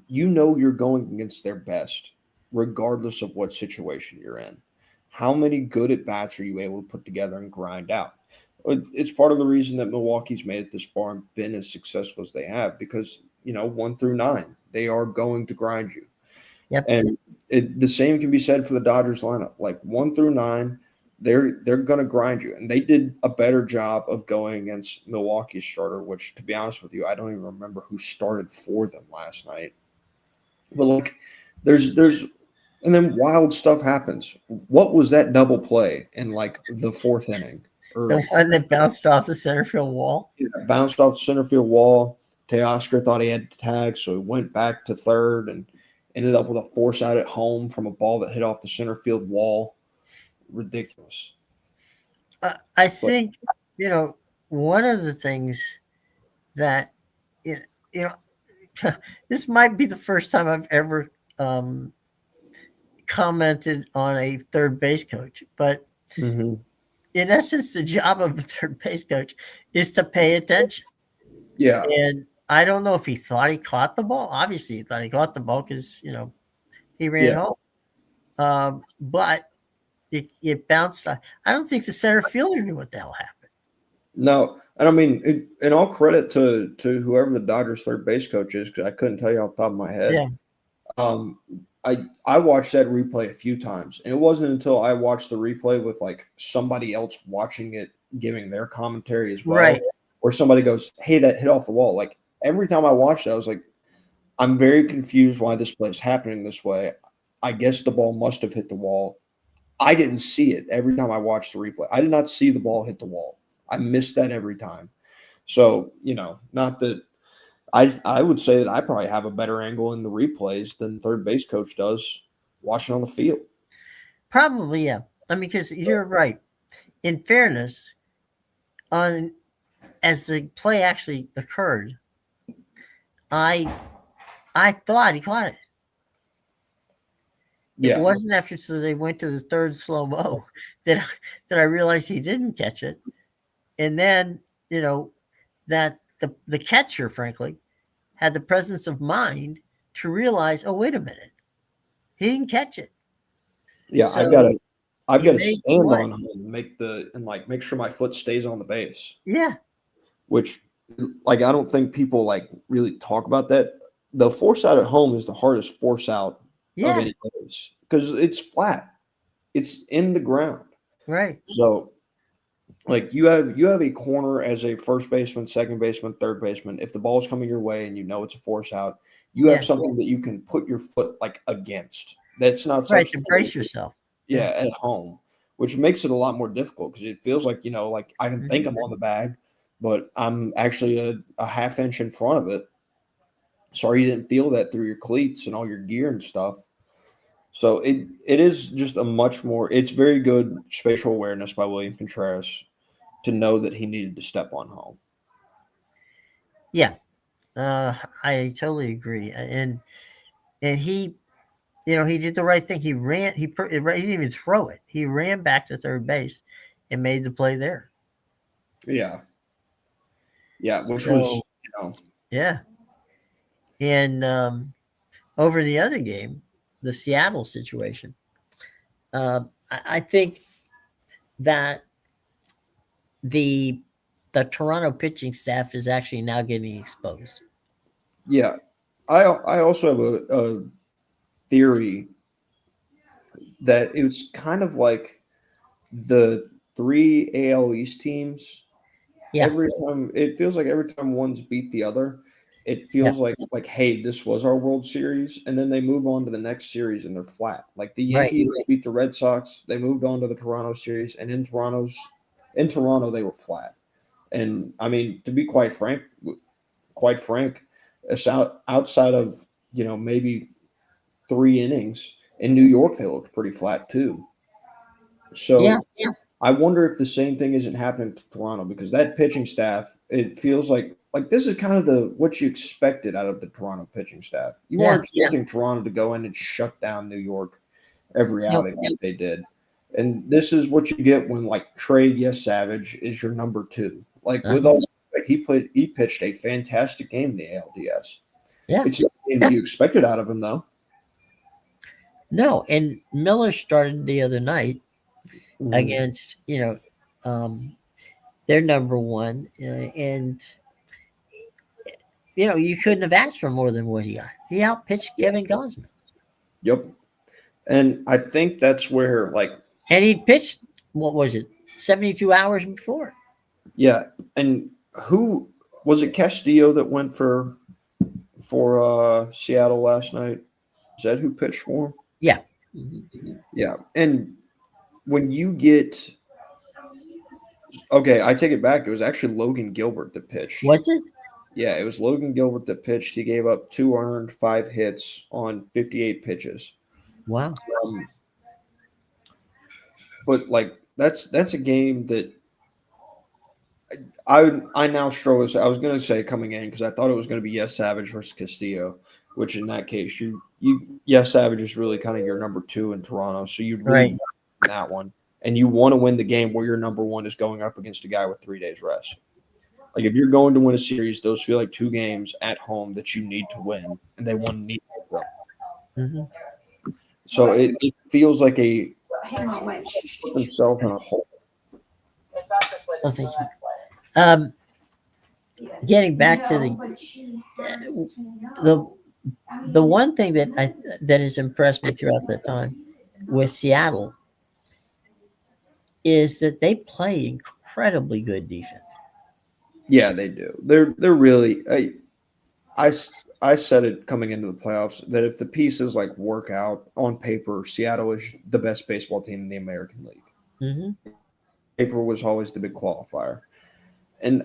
Speaker 2: you're going against their best, regardless of what situation you're in. How many good at bats are you able to put together and grind out? It's part of the reason that Milwaukee's made it this far and been as successful as they have, because 1 through 9, they are going to grind you.
Speaker 1: Yep.
Speaker 2: And the same can be said for the Dodgers lineup. Like 1 through 9, they're going to grind you, and they did a better job of going against Milwaukee's starter. Which, to be honest with you, I don't even remember who started for them last night. But like, there's and then wild stuff happens. What was that double play in like the 4th inning?
Speaker 1: The one that bounced off the center field wall?
Speaker 2: Yeah, bounced off the center field wall. Teoscar thought he had to tag, so he went back to third and ended up with a force out at home from a ball that hit off the center field wall. Ridiculous.
Speaker 1: I think, one of the things that, this might be the first time I've ever commented on a third base coach, but in essence, the job of a third base coach is to pay attention.
Speaker 2: Yeah.
Speaker 1: And I don't know if he thought he caught the ball. Obviously, he thought he caught the ball because, he ran home. But it bounced. I don't think the center fielder knew what the hell happened.
Speaker 2: No. And I mean, in all credit to whoever the Dodgers third base coach is, because I couldn't tell you off the top of my head.
Speaker 1: Yeah.
Speaker 2: I watched that replay a few times, and it wasn't until I watched the replay with like somebody else watching it, giving their commentary as well,
Speaker 1: Right,
Speaker 2: where somebody goes, "Hey, that hit off the wall." Like every time I watched it, I was like, "I'm very confused why this play is happening this way. I guess the ball must have hit the wall." I didn't see it every time I watched the replay. I did not see the ball hit the wall. I missed that every time. So, not that I would say that I probably have a better angle in the replays than the third base coach does watching on the field.
Speaker 1: probably, yeah. I mean, because you're right. In fairness, as the play actually occurred, I thought he caught it.
Speaker 2: Yeah.
Speaker 1: It wasn't after they went to the third slow-mo that I realized he didn't catch it. And then, that the catcher, frankly, had the presence of mind to realize, oh, wait a minute, he didn't catch it.
Speaker 2: Yeah,
Speaker 1: So
Speaker 2: I've got to
Speaker 1: made
Speaker 2: stand
Speaker 1: play.
Speaker 2: on him and make sure my foot stays on the base.
Speaker 1: Yeah.
Speaker 2: Which, like, I don't think people like really talk about that. The force out at home is the hardest force out of any base, because it's flat. It's in the ground.
Speaker 1: Right.
Speaker 2: So Like you have a corner as a first baseman, second baseman, third baseman. If the ball's coming your way and you know it's a force out, you have
Speaker 1: Yeah,
Speaker 2: something that you can put your foot like against. That's not
Speaker 1: right. To
Speaker 2: something,
Speaker 1: brace yourself. Yeah.
Speaker 2: yeah, at home, which makes it a lot more difficult because it feels like like I can think
Speaker 1: Hmm.
Speaker 2: I'm on the bag, but I'm actually a half inch in front of it. Sorry you didn't feel that through your cleats and all your gear and stuff. So it is just a much more. It's very good spatial awareness by William Contreras to know that he needed to step on home.
Speaker 1: Yeah, I totally agree. And he, he did the right thing. He ran. He didn't even throw it. He ran back to third base and made the play there.
Speaker 2: Yeah, yeah, which was
Speaker 1: So yeah, and over the other game, the Seattle situation, I think that the the Toronto pitching staff is actually now getting exposed.
Speaker 2: yeah. I also have a theory that it was kind of like the three AL East teams.
Speaker 1: Yeah,
Speaker 2: Every time it feels like every time one's beat the other, it
Speaker 1: yeah,
Speaker 2: feels like hey, this was our World Series, and then they move on to the next series and they're flat. Like the
Speaker 1: right.
Speaker 2: Yankees beat the Red Sox, they moved on to the Toronto series, and in Toronto they were flat. And I mean, to be quite frank, outside of maybe 3 innings in New York, they looked pretty flat too.
Speaker 1: Yeah,
Speaker 2: So I wonder if the same thing isn't happening to Toronto because that pitching staff, it feels like this is kind of the what you expected out of the Toronto pitching staff. You
Speaker 1: yeah.
Speaker 2: weren't expecting Toronto to go in and shut down New York every
Speaker 1: No,
Speaker 2: outing like they did. And this is what you get when like Trey Yes Savage is your number two. Like with
Speaker 1: uh-huh.
Speaker 2: all he pitched a fantastic game in the ALDS.
Speaker 1: Yeah.
Speaker 2: It's not the game that you expected out of him though.
Speaker 1: No, and Miller started the other night
Speaker 2: Mhm.
Speaker 1: against their number one, and you couldn't have asked for more than what he got. He outpitched Kevin Gausman,
Speaker 2: Yep. And I think that's where like
Speaker 1: and he pitched what was it, 72 hours before?
Speaker 2: yeah, and who was it Castillo that went for Seattle last night? Is that who pitched for him?
Speaker 1: Yeah. Mhm.
Speaker 2: Yeah. And when you get okay, I take it back. It was actually Logan Gilbert that pitched.
Speaker 1: Was it?
Speaker 2: Yeah, it was Logan Gilbert that pitched. He gave up 2 earned, 5 hits on 58 pitches.
Speaker 1: Wow.
Speaker 2: Um, but like that's a game that I now struggle. I was going to say coming in because I thought it was going to be Yes Savage versus Castillo, which in that case you Yes Savage is really kind of your number two in Toronto, so you'd really
Speaker 1: Right.
Speaker 2: want to win that one, and you want to win the game where your number one is going up against a guy with 3 days rest. Like if you're going to win a series, those feel like two games at home that you need to win, and they won neither of them.
Speaker 1: Hmm.
Speaker 2: So it feels like put themselves in a hole.
Speaker 1: Oh, thank you. Getting back to the the one thing that has impressed me throughout that time with Seattle is that they play incredibly good defense.
Speaker 2: Yeah, they do. They're really. I said it coming into the playoffs that if the pieces like work out on paper, Seattle is the best baseball team in the American League.
Speaker 1: Hmm.
Speaker 2: Paper was always the big qualifier, and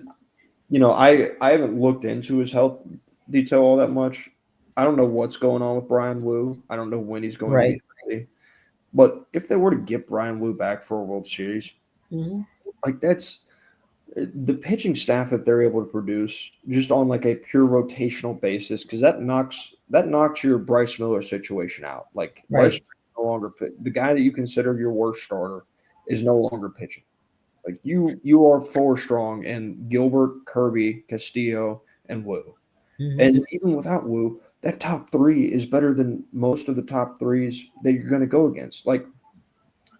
Speaker 2: I haven't looked into his health detail all that much. I don't know what's going on with Brian Wu. I don't know when he's going to
Speaker 1: Right.
Speaker 2: be healthy. But if they were to get Brian Wu back for a World Series,
Speaker 1: Hmm.
Speaker 2: like that's the pitching staff that they're able to produce just on like a pure rotational basis because that knocks your Bryce Miller situation out. Like Bryce
Speaker 1: Right.
Speaker 2: no longer the guy that you consider your worst starter is no longer pitching. Like you are four strong in Gilbert, Kirby, Castillo, and Wu.
Speaker 1: Hmm.
Speaker 2: And even without Wu, that top three is better than most of the top threes that you're going to go against. Like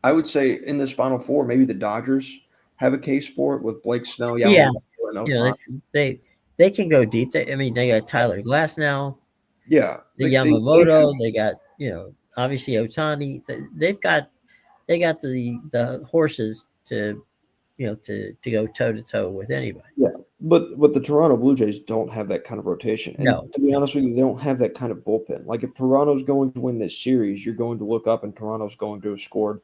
Speaker 2: I would say in this Final Four, maybe the Dodgers have a case for it with Blake Snell,
Speaker 1: Yeah.
Speaker 2: Yamamoto, and
Speaker 1: You know,
Speaker 2: Otani.
Speaker 1: they can go deep. I mean, they got Tyler Glass now,
Speaker 2: Yeah,
Speaker 1: the
Speaker 2: they
Speaker 1: Yamamoto. They got obviously Otani. They got the horses to to go toe to toe with anybody.
Speaker 2: Yeah, but the Toronto Blue Jays don't have that kind of rotation, and
Speaker 1: No,
Speaker 2: to be honest with you, they don't have that kind of bullpen. Like if Toronto's going to win this series, you're going to look up and Toronto's going to have scored,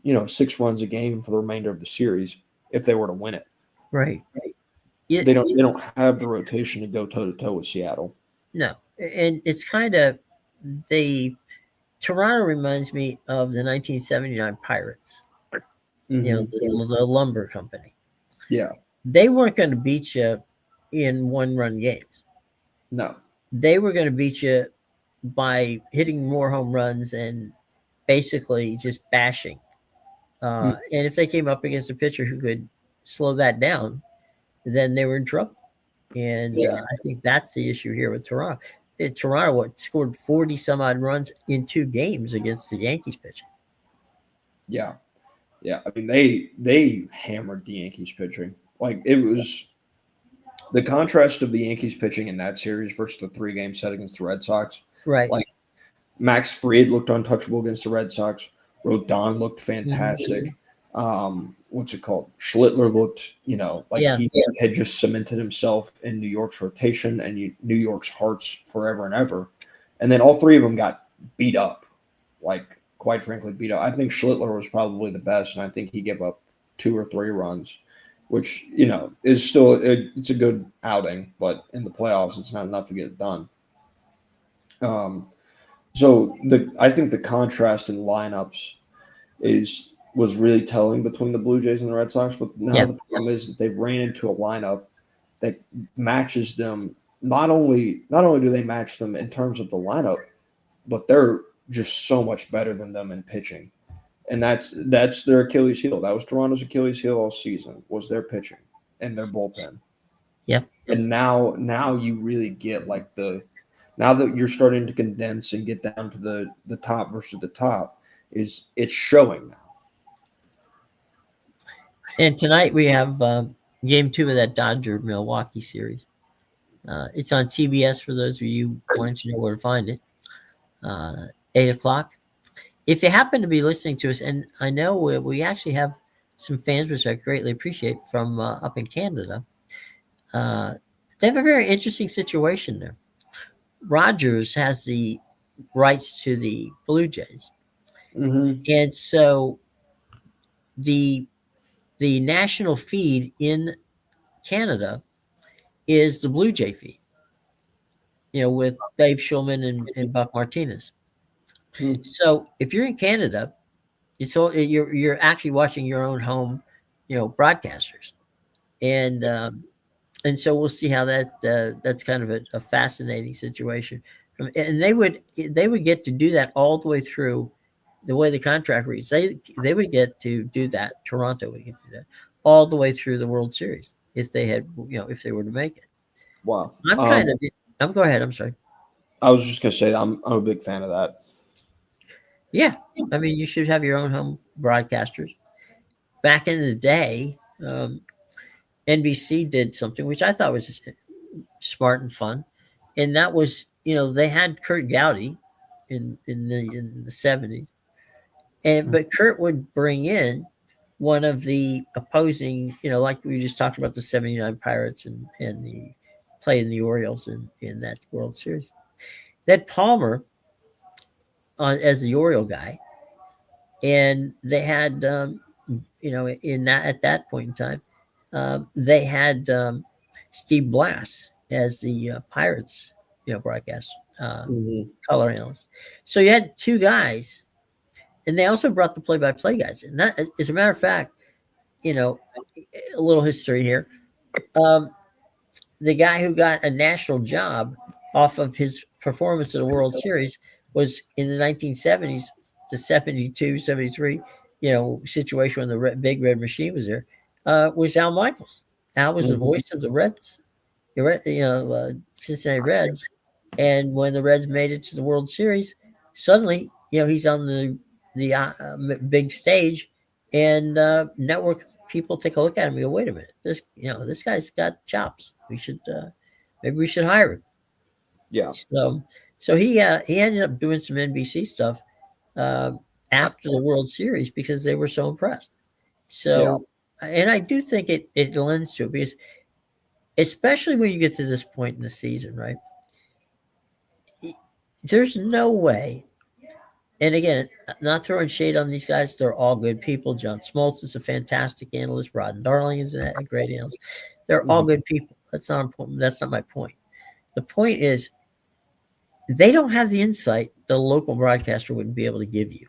Speaker 2: 6 runs a game for the remainder of the series if they were to win it.
Speaker 1: right.
Speaker 2: They
Speaker 1: It,
Speaker 2: don't they don't have the rotation to go toe to toe with Seattle.
Speaker 1: no, and it's kind of the Toronto reminds me of the 1979 Pirates.
Speaker 2: Hmm.
Speaker 1: The lumber company.
Speaker 2: Yeah,
Speaker 1: They weren't going to beat you in one-run games.
Speaker 2: no,
Speaker 1: They were going to beat you by hitting more home runs and basically just bashing.
Speaker 2: Mm,
Speaker 1: And if they came up against a pitcher who could slow that down, then they were in trouble. And
Speaker 2: yeah,
Speaker 1: I think that's the issue here with Toronto. Toronto scored 40 some odd runs in 2 games against the Yankees pitching.
Speaker 2: yeah, yeah. I mean, they hammered the Yankees pitching. Like it was the contrast of the Yankees pitching in that series versus the 3 game set against the Red Sox.
Speaker 1: Right.
Speaker 2: Like Max Fried looked untouchable against the Red Sox. Rodon looked
Speaker 1: Mhm.
Speaker 2: fantastic. What's it called? Schlittler looked, like
Speaker 1: Yeah.
Speaker 2: he had just cemented himself in New York's rotation and New York's hearts forever and ever. And then all 3 of them got beat up, like quite frankly beat up. I think Schlittler was probably the best, and I think he gave up 2 or 3 runs, which is still it's a good outing, but in the playoffs it's not enough to get it done. Um, so I think the contrast in lineups was really telling between the Blue Jays and the Red Sox. But now
Speaker 1: Yeah.
Speaker 2: the problem is that they've ran into a lineup that matches them. Not only do they match them in terms of the lineup, but they're just so much better than them in pitching. And that's their Achilles heel. That was Toronto's Achilles heel all season, was their pitching and their bullpen.
Speaker 1: Yeah.
Speaker 2: And now you really get like now that you're starting to condense and get down to the top versus the top, it's showing now.
Speaker 1: And tonight we have game 2 of that Dodger Milwaukee series. It's on TBS for those of you wanting to know where to find it. 8 o'clock. If you happen to be listening to us, and I know we actually have some fans, which I greatly appreciate, from up in Canada. Uh, they have a very interesting situation there. Rogers has the rights to the Blue Jays,
Speaker 2: Mm-hmm.
Speaker 1: and so the the national feed in Canada is the Blue Jay feed. With Dave Schulman and Buck Martinez. So if you're in Canada, you're actually watching your own home, broadcasters, and so we'll see how that's kind of a fascinating situation. And they would get to do that all the way through the way the contract reads. They would get to do that. Toronto would get to do that all the way through the World Series if they had, if they were to make it.
Speaker 2: Wow.
Speaker 1: I'm kind of. Go ahead. I'm sorry.
Speaker 2: I was just gonna say I'm a big fan of that.
Speaker 1: Yeah, I mean, you should have your own home broadcasters. Back in the day, NBC did something which I thought was smart and fun, and that was they had Kurt Gowdy in the 70s, and but Kurt would bring in one of the opposing, like we just talked about the 79 Pirates and the playing the Orioles in that World Series. That Palmer as the Oriole guy, and they had in that at that point in time, they had Steve Blass as the Pirates, broadcast
Speaker 2: Mm-hmm.
Speaker 1: color analyst. So you had 2 guys, and they also brought the play-by-play guys in. That, as a matter of fact, you know, a little history here. Um, the guy who got a national job off of his performance in the World Series was in the 1970s, the 72, 73, situation when the big red machine was there, was Al Michaels. Al was the
Speaker 2: Mm-hmm.
Speaker 1: voice of the Reds, Cincinnati Reds. And when the Reds made it to the World Series, suddenly, he's on the big stage, and network people take a look at him and go, "Wait a minute, this guy's got chops. Maybe we should hire him."
Speaker 2: Yeah.
Speaker 1: So he ended up doing some NBC stuff uh, after the World Series because they were so impressed.
Speaker 2: Yeah.
Speaker 1: So and I do think it lends to it because, especially when you get to this point in the season, right? There's no way. And again, not throwing shade on these guys, they're all good people. John Smoltz is a fantastic analyst. Rod Darling is a great analyst. They're all
Speaker 2: Mhm.
Speaker 1: good people. That's not important. That's not my point. The point is they don't have the insight the local broadcaster wouldn't be able to give you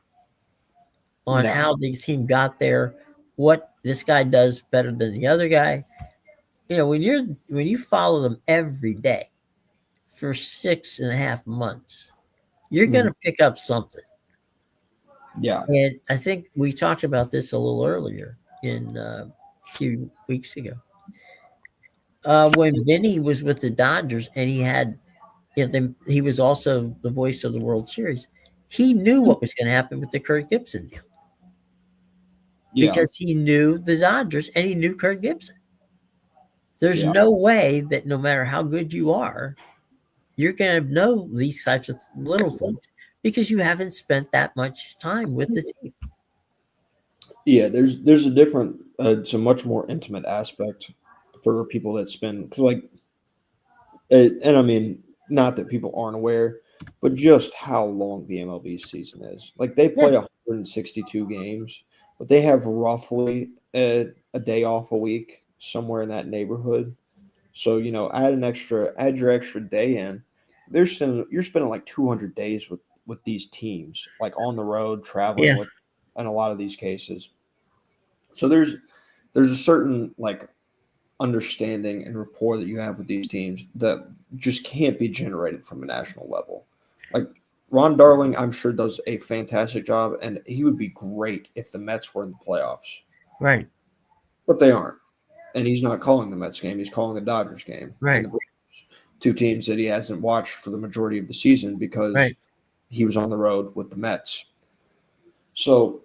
Speaker 1: on
Speaker 2: No.
Speaker 1: how the team got there, what this guy does better than the other guy. When you follow them every day for 6.5 months, you're
Speaker 2: Mhm.
Speaker 1: gonna pick up something.
Speaker 2: Yeah.
Speaker 1: And I think we talked about this a little earlier in a few weeks ago. When Vinny was with the Dodgers and he was also the voice of the World Series. He knew what was going to happen with the Kirk Gibson deal
Speaker 2: Yeah.
Speaker 1: because he knew the Dodgers and he knew Kirk Gibson. There's
Speaker 2: Yeah.
Speaker 1: no way that no matter how good you are, you're going to know these types of little things because you haven't spent that much time with the team.
Speaker 2: Yeah. There's a different, it's a much more intimate aspect for people that spend because like, and I mean, not that people aren't aware, but just how long the MLB season is. Like they
Speaker 1: Yeah,
Speaker 2: play 162 games, but they have roughly a day off a week, somewhere in that neighborhood. So add your extra day in. You're spending like 200 days with these teams, like on the road, traveling
Speaker 1: yeah,
Speaker 2: with, in a lot of these cases. So there's a certain like understanding and rapport that you have with these teams that just can't be generated from a national level. Like Ron Darling, I'm sure does a fantastic job, and he would be great if the Mets were in the playoffs,
Speaker 1: right,
Speaker 2: but they aren't. And he's not calling the Mets game; he's calling the Dodgers game and
Speaker 1: right,
Speaker 2: the Brewers, two teams that he hasn't watched for the majority of the season because
Speaker 1: right.
Speaker 2: he was on the road with the Mets. So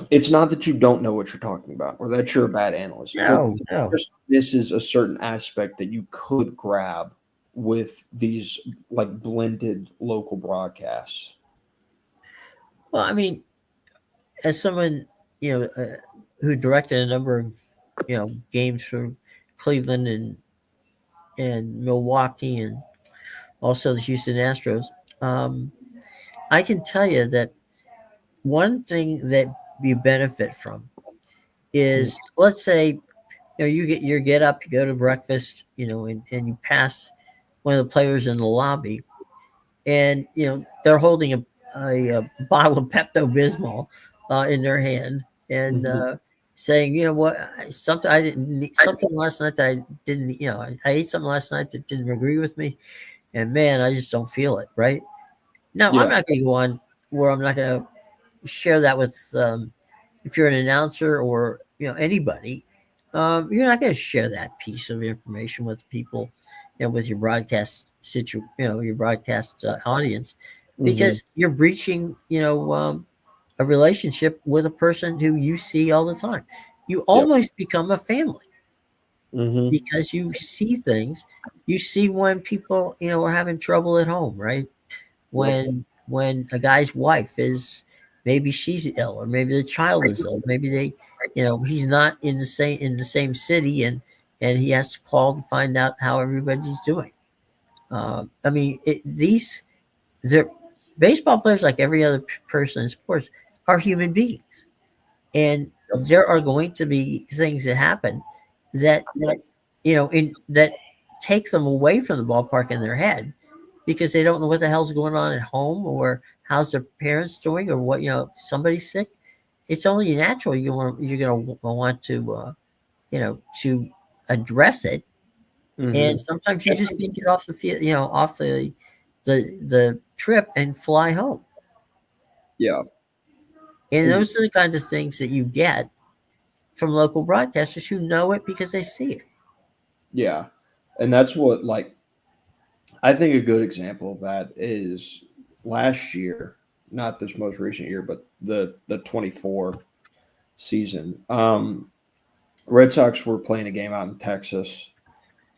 Speaker 2: it's not that you don't know what you're talking about or that you're a bad analyst, but
Speaker 1: No, no.
Speaker 2: just this is a certain aspect that you could grab with these like blended local broadcasts.
Speaker 1: Well, I mean, as someone who directed a number of games for Cleveland and Milwaukee and also the Houston Astros, um, I can tell you that one thing that you benefit from
Speaker 2: Mhm.
Speaker 1: is, let's say, you get up, you go to breakfast, and you pass one of the players in the lobby, and they're holding a bottle of Pepto Bismol in their hand, and
Speaker 2: Mhm.
Speaker 1: saying, what, something I didn't something last night that I didn't, I ate something last night that didn't agree with me, and man, I just don't feel it. Right now, I'm
Speaker 2: Yeah.
Speaker 1: not going to go on where I'm not going to share that with if you're an announcer or anybody. You're not going to share that piece of information with people, with your broadcast your broadcast audience,
Speaker 2: Hmm.
Speaker 1: because you're breaching a relationship with a person who you see all the time. You
Speaker 2: Yep.
Speaker 1: almost become a family
Speaker 2: Hmm.
Speaker 1: because you see things. You see when people are having trouble at home, right?
Speaker 2: Yep.
Speaker 1: When a guy's wife is, maybe she's ill, or maybe the child is ill, maybe he's not in the same city, and he has to call to find out how everybody's doing. I mean, they're baseball players, like every other person in sports, are human beings, and
Speaker 2: Yep.
Speaker 1: there are going to be things that happen that in that take them away from the ballpark in their head, because they don't know what the hell's going on at home, or how's their parents doing, or what, if somebody's sick. It's only natural you're going to want to address it, and
Speaker 2: Hmm.
Speaker 1: sometimes you just can't get off the field, off the trip and fly home.
Speaker 2: Yeah.
Speaker 1: And
Speaker 2: And
Speaker 1: those are the kinds of things that you get from local broadcasters who know it because they see it.
Speaker 2: yeah. And that's what like I think a good example of that is last year, not this most recent year, but the 24 season. Red Sox were playing a game out in Texas,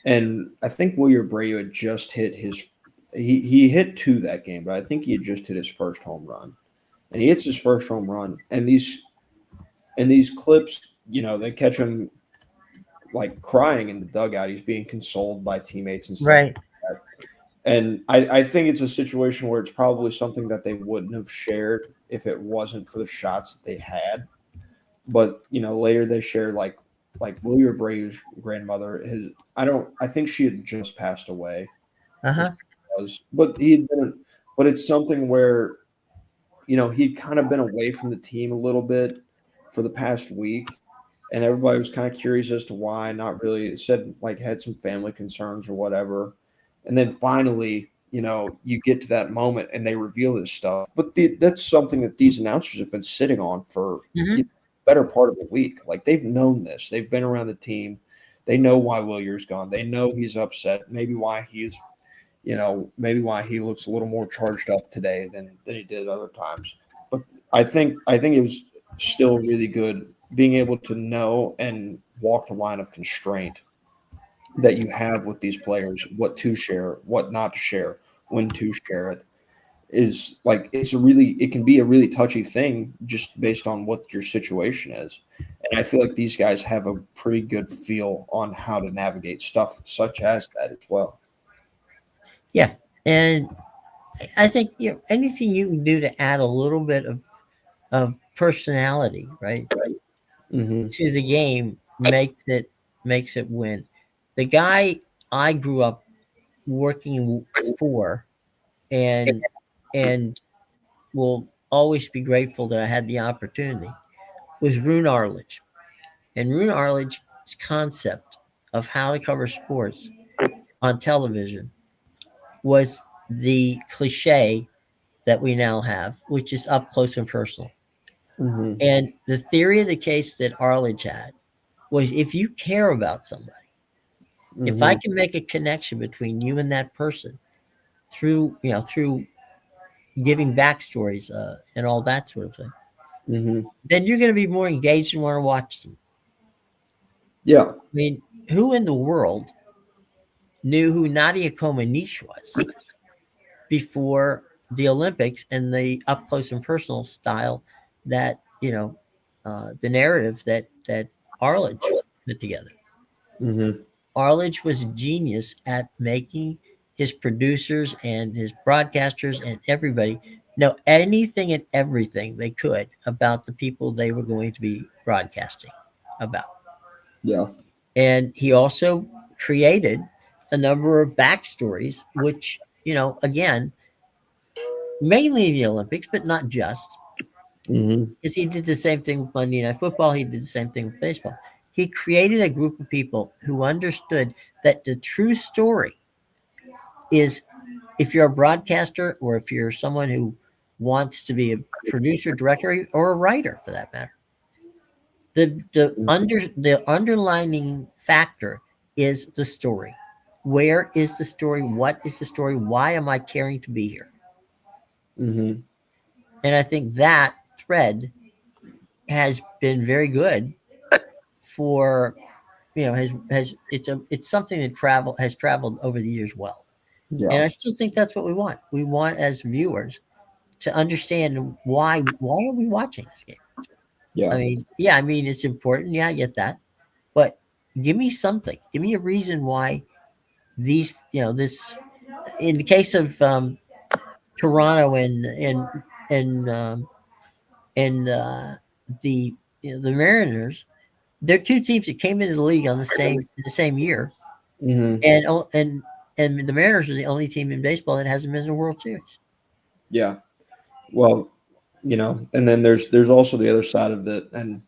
Speaker 2: and I think William Abreu had just hit his. He hit two that game, but I think he had just hit his first home run, and he hits his first home run. And these clips they catch him like crying in the dugout. He's being consoled by teammates and stuff.
Speaker 1: Right.
Speaker 2: And I think it's a situation where it's probably something that they wouldn't have shared if it wasn't for the shots that they had. But later they shared like William Abreu's grandmother. I think she had just passed away.
Speaker 1: Uh-huh.
Speaker 2: But he had been. But it's something where he'd kind of been away from the team a little bit for the past week, and everybody was kind of curious as to why. Not really. It said like had some family concerns or whatever, and then finally, you get to that moment and they reveal this stuff. But that's something that these announcers have been sitting on for
Speaker 1: Hmm.
Speaker 2: better part of a week. Like they've known this. They've been around the team. They know why Willier's gone. They know he's upset. Maybe why he looks a little more charged up today than he did other times. But I think it was still really good being able to know and walk the line of constraint that you have with these players, what to share, what not to share, when to share it is like it can be a really touchy thing just based on what your situation is. And I feel like these guys have a pretty good feel on how to navigate stuff such as that as well.
Speaker 1: Yeah. And I think anything you can do to add a little bit of personality, right,
Speaker 2: Mm-hmm.
Speaker 1: to the game makes it win. The guy I grew up working for, and and will always be grateful that I had the opportunity, was Rune Arledge. And Rune Arledge's concept of how to cover sports on television was the cliche that we now have, which is up close and personal.
Speaker 2: Mm-hmm.
Speaker 1: And the theory of the case that Arledge had was, if you care about somebody, if I
Speaker 2: Mm-hmm.
Speaker 1: can make a connection between you and that person through giving backstories and all that sort of thing,
Speaker 2: Mm-hmm.
Speaker 1: then you're going to be more engaged and want to watch them.
Speaker 2: Yeah.
Speaker 1: I mean, who in the world knew who Nadia Comaneci was before the Olympics and the up close and personal style that the narrative that Arledge put together?
Speaker 2: Mm-hmm.
Speaker 1: Arledge was a genius at making his producers and his broadcasters and everybody know anything and everything they could about the people they were going to be broadcasting about.
Speaker 2: Yeah.
Speaker 1: And he also created a number of backstories, which, again, mainly the Olympics, but not just,
Speaker 2: Mm-hmm.
Speaker 1: because he did the same thing with Monday Night Football. He did the same thing with baseball. He created a group of people who understood that the true story is, if you're a broadcaster or if you're someone who wants to be a producer, director, or a writer for that matter, the underlining factor is the story. Where is the story? What is the story? Why am I caring to be here?
Speaker 2: Mm-hmm.
Speaker 1: And I think that thread has been very good for has it's something that traveled over the years well.
Speaker 2: Yeah.
Speaker 1: And I still think that's what we want. We want, as viewers, to understand why are we watching this game. I
Speaker 2: Yeah.
Speaker 1: mean, yeah, I mean it's important. Yeah, I get that. But give me something. Give me a reason why these, this, in the case of Toronto and the the Mariners, they're two teams that came into the league on the same year,
Speaker 2: Mm-hmm.
Speaker 1: and the Mariners are the only team in baseball that hasn't been in the World Series.
Speaker 2: Yeah. Well, and then there's also the other side of it, and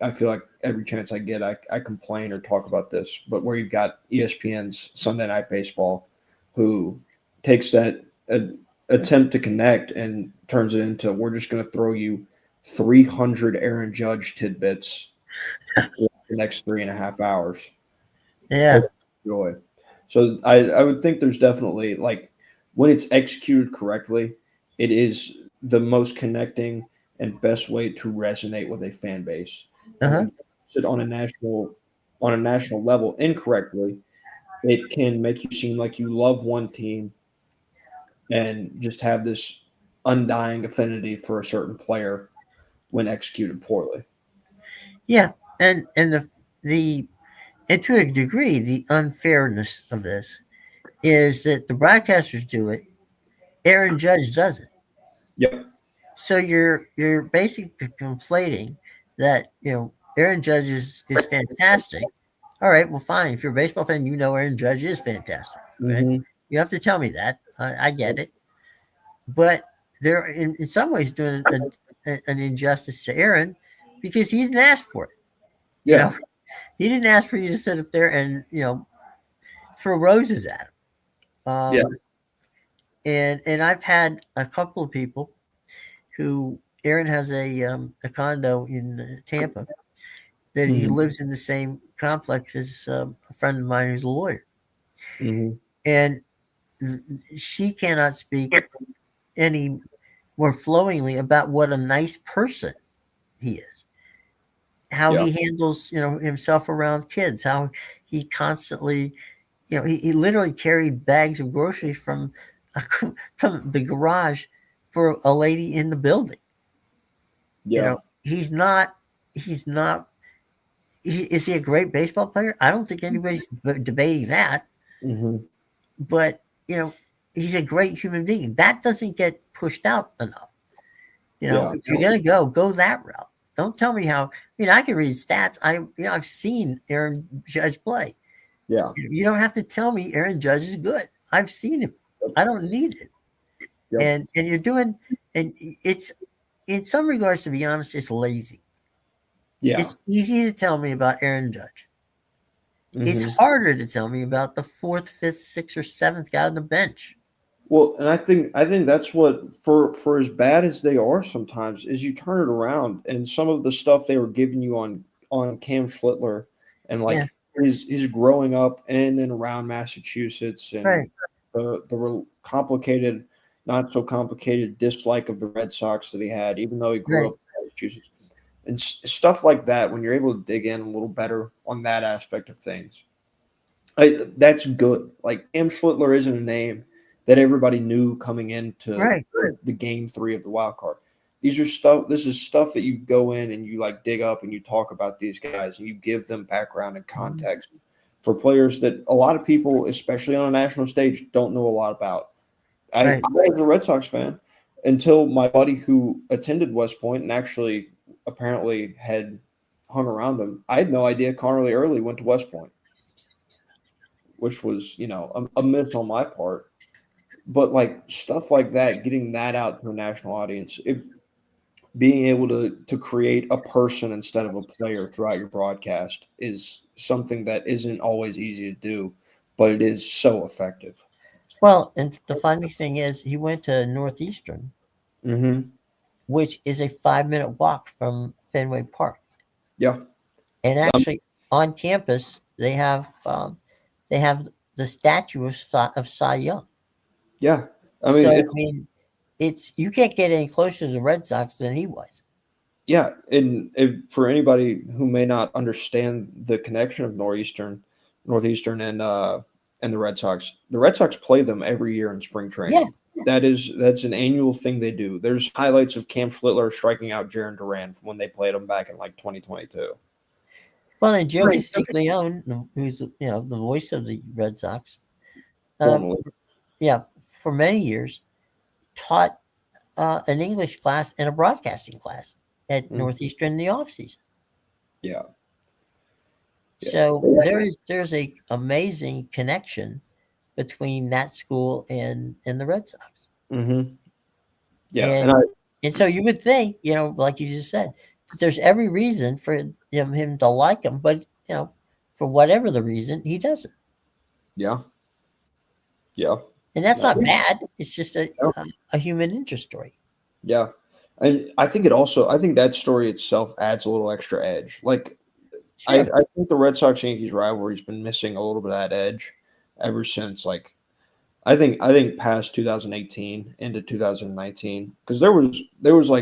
Speaker 2: I feel like every chance I get, I complain or talk about this, but where you've got ESPN's Sunday Night Baseball, who takes that attempt to connect and turns it into, we're just going to throw you 300 Aaron Judge tidbits for the next 3.5 hours.
Speaker 1: Yeah.
Speaker 2: Hope you enjoy. So I would think there's definitely, like, when it's executed correctly, it is the most connecting and best way to resonate with a fan base.
Speaker 1: Uh
Speaker 2: And
Speaker 1: huh.
Speaker 2: when you use it on a national level incorrectly, it can make you seem like you love one team and just have this undying affinity for a certain player when executed poorly.
Speaker 1: Yeah. and the and to a degree, the unfairness of this is that the broadcasters do it, Aaron Judge doesn't.
Speaker 2: Yep.
Speaker 1: So you're basically conflating that Aaron Judge is fantastic. All right, well, fine. If you're a baseball fan, you know Aaron Judge is fantastic. Okay,
Speaker 2: Mm-hmm.
Speaker 1: you have to tell me that. I get it, but they're in some ways doing an injustice to Aaron because he didn't ask for it. You
Speaker 2: Yeah.
Speaker 1: know, he didn't ask for you to sit up there and throw roses at him.
Speaker 2: Yeah.
Speaker 1: And I've had a couple of people who Aaron has a condo in Tampa that he
Speaker 2: Mm-hmm.
Speaker 1: lives in the same complex as a friend of mine who's a lawyer,
Speaker 2: Mm-hmm.
Speaker 1: and she cannot speak any more flowingly about what a nice person he is, how
Speaker 2: Yeah.
Speaker 1: he handles himself around kids, how he constantly he literally carried bags of groceries from from the garage for a lady in the building.
Speaker 2: Yeah.
Speaker 1: He's not. He's not. Is he a great baseball player? I don't think anybody's debating that.
Speaker 2: Mm-hmm.
Speaker 1: But he's a great human being. That doesn't get pushed out enough.
Speaker 2: Yeah.
Speaker 1: If you're gonna go that route. Don't tell me how. I can read stats. I've seen Aaron Judge play.
Speaker 2: Yeah.
Speaker 1: You don't have to tell me Aaron Judge is good. I've seen him. I don't need it.
Speaker 2: Yep.
Speaker 1: And you're doing, and it's in some regards, to be honest, it's lazy.
Speaker 2: Yeah.
Speaker 1: It's easy to tell me about Aaron Judge. It's
Speaker 2: Mm-hmm.
Speaker 1: harder to tell me about the fourth, fifth, sixth, or seventh guy on the bench.
Speaker 2: Well, and I think that's what for as bad as they are sometimes is you turn it around and some of the stuff they were giving you on Cam Schlittler and
Speaker 1: Yeah,
Speaker 2: like his growing up in and around Massachusetts and
Speaker 1: right,
Speaker 2: the complicated, not so complicated dislike of the Red Sox that he had, even though he grew
Speaker 1: right,
Speaker 2: up in Massachusetts and stuff like that. When you're able to dig in a little better on that aspect of things, that's good. Like Cam Schlittler isn't a name that everybody knew coming into
Speaker 1: right,
Speaker 2: the game three of the wild card. These are stuff. This is stuff that you go in and you like dig up and you talk about these guys and you give them background and context for players that a lot of people, especially on a national stage, don't know a lot about. I
Speaker 1: right.
Speaker 2: was a Red Sox fan until my buddy who attended West Point and actually apparently had hung around him. I had no idea Connerly Early went to West Point, which was, a miss on my part. But like stuff like that, getting that out to a national audience, being able to create a person instead of a player throughout your broadcast is something that isn't always easy to do, but it is so effective.
Speaker 1: Well, and the funny thing is, he went to Northeastern,
Speaker 2: Mm-hmm.
Speaker 1: which is a 5-minute walk from Fenway Park,
Speaker 2: Yeah.
Speaker 1: and
Speaker 2: Um,
Speaker 1: actually on campus they have the statue of Cy Young.
Speaker 2: yeah. I mean,
Speaker 1: So I
Speaker 2: it's
Speaker 1: mean, it's you can't get any closer to the Red Sox than he was.
Speaker 2: yeah. And if, for anybody who may not understand the connection of Northeastern and the Red Sox play them every year in spring
Speaker 1: Yeah.
Speaker 2: training. That's an annual thing they do. There's highlights of Cam Schlittler striking out Jaron Duran from when they played him back in like 2022.
Speaker 1: Well, and Joe Castiglione, who's the voice of the Red Sox, uh,
Speaker 2: Formally.
Speaker 1: yeah, for many years taught an English class and a broadcasting class at
Speaker 2: Mm,
Speaker 1: Northeastern in the off season.
Speaker 2: yeah. Yeah.
Speaker 1: So there's a amazing connection between that school and the Red Sox.
Speaker 2: Mm-hmm. Yeah. And
Speaker 1: And and so you would think, like you just said, that there's every reason for him to like him, but for whatever the reason, he doesn't.
Speaker 2: yeah. Yeah.
Speaker 1: And that's
Speaker 2: No,
Speaker 1: not bad. It's just
Speaker 2: no,
Speaker 1: a human interest story.
Speaker 2: yeah. And I think that story itself adds a little extra edge. Like
Speaker 1: Sure.
Speaker 2: I think the Red Sox Yankees rivalry's been missing a little bit of that edge ever since like I think past 2018 into 2019 because there was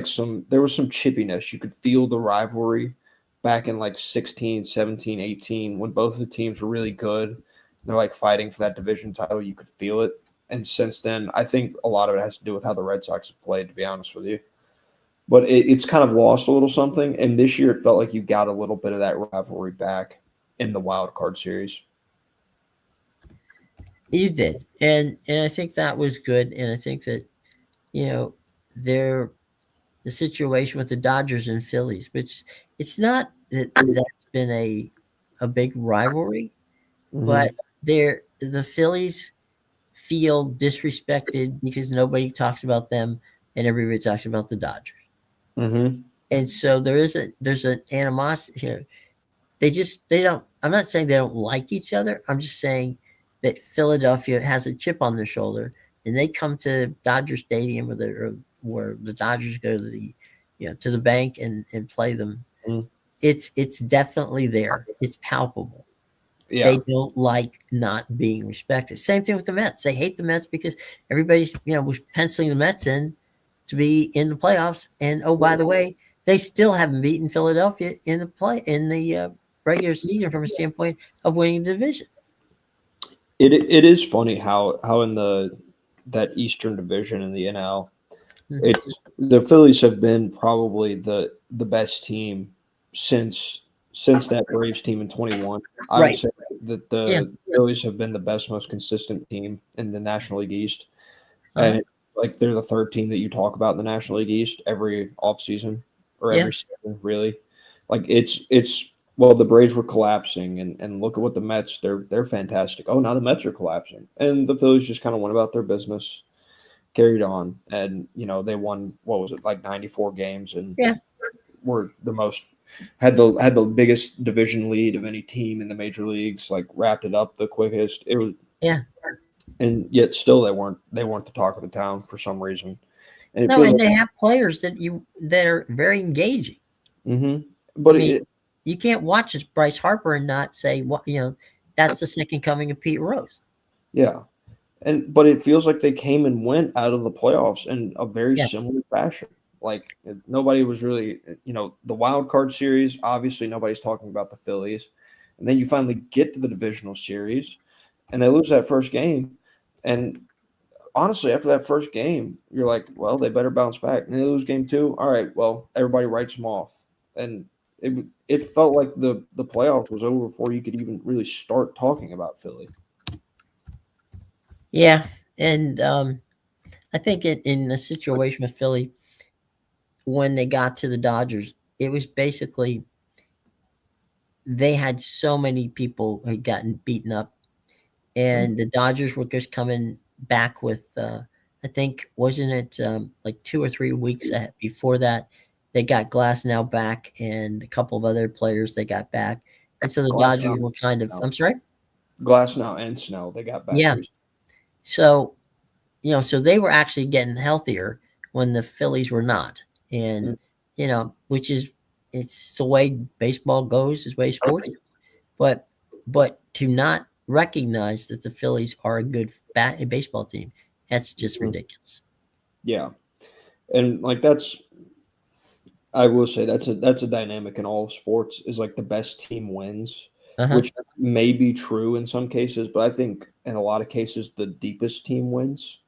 Speaker 2: some chippiness. You could feel the rivalry back in like 16, 17, 18 when both of the teams were really good. They're like fighting for that division title. You could feel it. And since then, I think a lot of it has to do with how the Red Sox have played, to be honest with you. but it's kind of lost a little something. And this year, it felt like you got a little bit of that rivalry back in the wild card series.
Speaker 1: You did, and I think that was good. And I think that you know there the situation with the Dodgers and Phillies, which it's not that that's been a big rivalry,
Speaker 2: Mm-hmm.
Speaker 1: but the Phillies feel disrespected because nobody talks about them and everybody talks about the Dodgers.
Speaker 2: Mm-hmm.
Speaker 1: And so there's an animosity here. They don't. I'm not saying they don't like each other. I'm just saying that Philadelphia has a chip on their shoulder, and they come to Dodger Stadium where the Dodgers go to to the bank and play them.
Speaker 2: Mm-hmm.
Speaker 1: It's definitely there. It's palpable. They
Speaker 2: Yeah.
Speaker 1: don't like not being respected. Same thing with the Mets. They hate the Mets because everybody's was penciling the Mets in to be in the playoffs. And oh, by the way, they still haven't beaten Philadelphia in the regular season from a standpoint of winning the division.
Speaker 2: It is funny how in that Eastern Division in the NL,
Speaker 1: Mhm.
Speaker 2: it's the Phillies have been probably the best team since that Braves team in 21. I would
Speaker 1: Right.
Speaker 2: say that
Speaker 1: Yeah.
Speaker 2: the Phillies have been the best, most consistent team in the National League East. And
Speaker 1: Uh-huh.
Speaker 2: it's like they're the third team that you talk about in the National League East every offseason or
Speaker 1: Yeah.
Speaker 2: every season, really. Like it's well, the Braves were collapsing, and look at what the Mets they're fantastic. Oh, now the Mets are collapsing, and the Phillies just kind of went about their business, carried on, and they won what was it like 94 games, and
Speaker 1: Yeah.
Speaker 2: were the most had the biggest division lead of any team in the major leagues. Like wrapped it up the quickest. It was
Speaker 1: Yeah.
Speaker 2: and yet still they weren't the talk of the town for some reason. And it
Speaker 1: No,
Speaker 2: feels
Speaker 1: and
Speaker 2: like
Speaker 1: they have players that are very engaging. I
Speaker 2: but
Speaker 1: mean, you can't watch Bryce Harper and not say, what that's the second coming of Pete Rose.
Speaker 2: yeah. But it feels like they came and went out of the playoffs in a very
Speaker 1: Yeah.
Speaker 2: similar fashion. Like nobody was really, the wild card series. Obviously, nobody's talking about the Phillies, and then you finally get to the divisional series, and they lose that first game. And honestly, after that first game, you're like, well, they better bounce back. And they lose game two. All right, well, everybody writes them off, and it felt like the playoffs was over before you could even really start talking about Philly.
Speaker 1: Yeah. And I think in a situation with Philly, when they got to the Dodgers, it was basically they had so many people who had gotten beaten up, and the Dodgers were just coming back with, I think, wasn't it like 2 or 3 weeks before that, they got Glass now back and a couple of other players they got back. And so the
Speaker 2: Glass
Speaker 1: Dodgers were kind of,
Speaker 2: now,
Speaker 1: I'm sorry?
Speaker 2: Glass now and Snell, they got back
Speaker 1: Yeah.
Speaker 2: recently.
Speaker 1: So, so they were actually getting healthier when the Phillies were not. And, which is, it's the way baseball goes, is the way sports. But to not recognize that the Phillies are a good baseball team, that's just ridiculous.
Speaker 2: Yeah, and like I will say that's a dynamic in all of sports is like the best team wins,
Speaker 1: Uh-huh.
Speaker 2: which may be true in some cases, but I think in a lot of cases the deepest team wins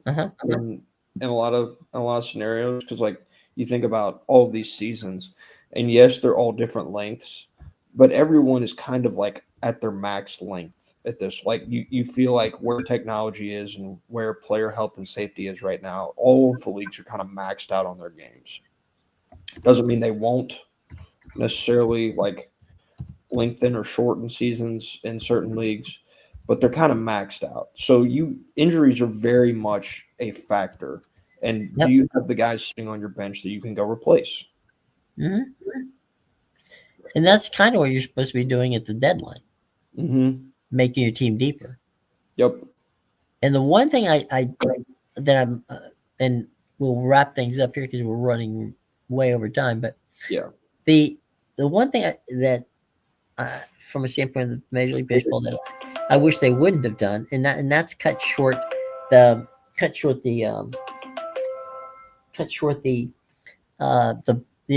Speaker 1: Uh-huh.
Speaker 2: in a lot of scenarios because like you think about all of these seasons, and yes, they're all different lengths, but everyone is kind of like at their max length at this. Like you feel like where technology is and where player health and safety is right now, all of the leagues are kind of maxed out on their games. Doesn't mean they won't necessarily like lengthen or shorten seasons in certain leagues, but they're kind of maxed out. So injuries are very much a factor. And do
Speaker 1: Yep.
Speaker 2: you have the guys sitting on your bench that you can go replace?
Speaker 1: Hmm. And that's kind of what you're supposed to be doing at the deadline,
Speaker 2: Mm-hmm.
Speaker 1: making your team deeper.
Speaker 2: Yep.
Speaker 1: And the one thing I that I'm and we'll wrap things up here because we're running way over time. But
Speaker 2: Yeah.
Speaker 1: the the one thing that from a standpoint of Major League Baseball that I wish they wouldn't have done, and that's the cut short the cut short the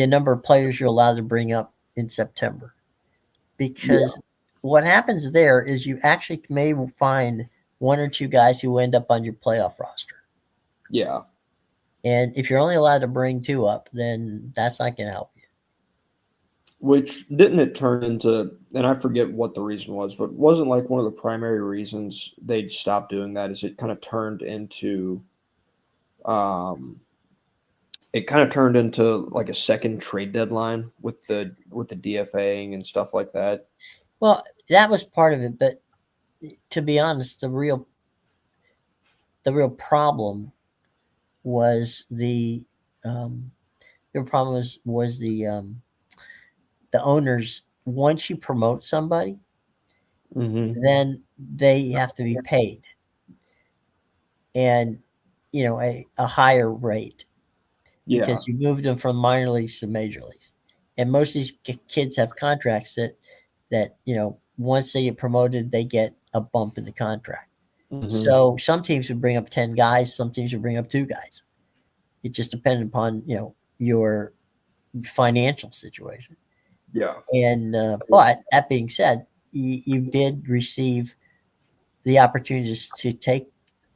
Speaker 1: number of players you're allowed to bring up in September,
Speaker 2: Yeah.
Speaker 1: because what happens there is you actually may find one or two guys who end up on your playoff roster,
Speaker 2: Yeah.
Speaker 1: And if you're only allowed to bring 2 up, then that's not going to help you.
Speaker 2: Which didn't it turn into, and I forget what the reason was, but wasn't like one of the primary reasons they'd stopped doing that is it kind of turned into, like a second trade deadline with the DFAing and stuff like that.
Speaker 1: Well, that was part of it, but to be honest, the real problem was the the owners. Once you promote somebody,
Speaker 2: Mm-hmm.
Speaker 1: then they have to be paid, and a higher rate
Speaker 2: Yeah.
Speaker 1: because you moved them from minor leagues to major leagues, and most of these kids have contracts that once they get promoted, they get a bump in the contract.
Speaker 2: Mm-hmm.
Speaker 1: So some teams would bring up 10 guys, some teams would bring up 2 guys. It just depended upon your financial situation.
Speaker 2: Yeah.
Speaker 1: And but that being said, you did receive the opportunities to take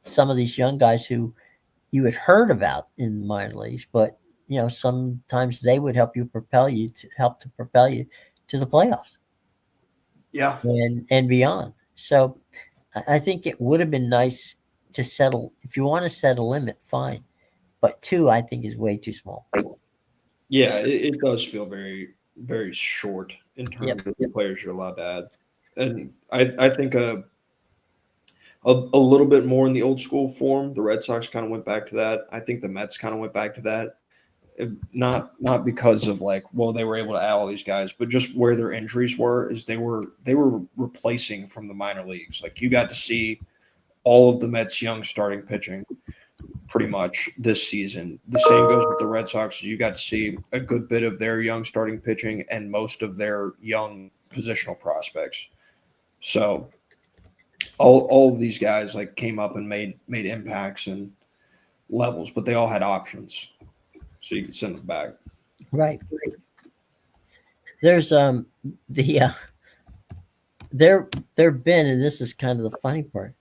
Speaker 1: some of these young guys who you had heard about in the minor leagues, but sometimes they would help to propel you to the playoffs.
Speaker 2: Yeah.
Speaker 1: And beyond. So I think it would have been nice to settle. If you want to set a limit, fine, but 2 I think is way too small.
Speaker 2: Yeah, it does feel very, very short in terms of the players you're allowed to add. And I think a little bit more in the old school form. The Red Sox kind of went back to that. I think the Mets kind of went back to that. Not because of like, well, they were able to add all these guys, but just where their injuries were is they were replacing from the minor leagues. Like you got to see all of the Mets young starting pitching pretty much this season. The same goes with the Red Sox. You got to see a good bit of their young starting pitching and most of their young positional prospects. So all of these guys like came up and made impacts and levels, but they all had options, so you could send them back.
Speaker 1: Right. There's there've been, and this is kind of the funny part,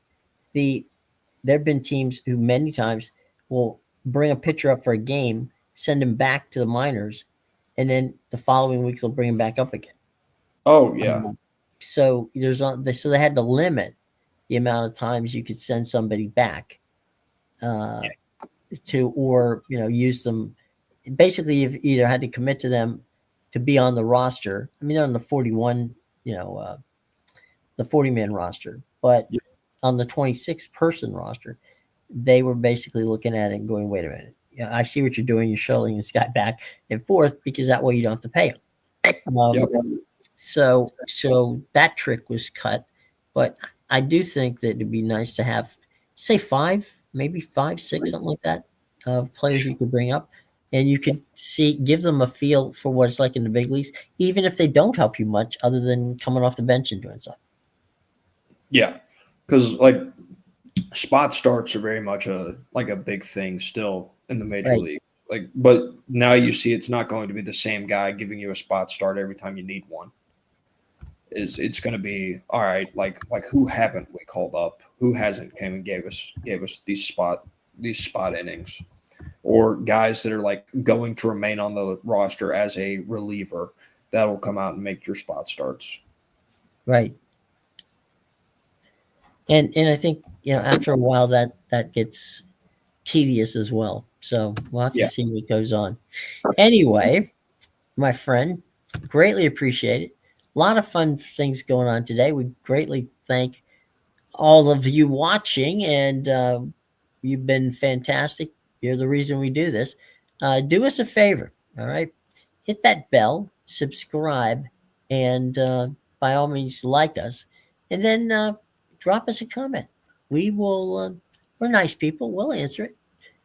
Speaker 1: there've been teams who many times will bring a pitcher up for a game, send him back to the minors, and then the following week they'll bring him back up again.
Speaker 2: Oh yeah.
Speaker 1: So they had to limit the amount of times you could send somebody back or use them. Basically, you've either had to commit to them to be on the roster. I mean, they're on the 41, the 40-man roster, but on the 26-person roster, they were basically looking at it and going, "Wait a minute, I see what you're doing. You're shuttling this guy back and forth because that way you don't have to pay him." So that trick was cut, but I do think that it'd be nice to have, say, 5, maybe 5, 6, something like that, of players you could bring up, and you could give them a feel for what it's like in the big leagues, even if they don't help you much other than coming off the bench and doing something.
Speaker 2: Yeah, because like spot starts are very much a big thing still in the major league. Like, but now you see it's not going to be the same guy giving you a spot start every time you need one. It's going to be all right. Like who haven't we called up? Who hasn't came and gave us these spot innings, or guys that are like going to remain on the roster as a reliever that will come out and make your spot starts.
Speaker 1: Right. And I think after a while that gets tedious as well. So we'll have to see what goes on. Anyway, my friend, greatly appreciate it. A lot of fun things going on today. We greatly thank all of you watching, and you've been fantastic. You're the reason we do this. Do us a favor, all right? Hit that bell, subscribe, and by all means like us, and then drop us a comment. We will. We're nice people. We'll answer it.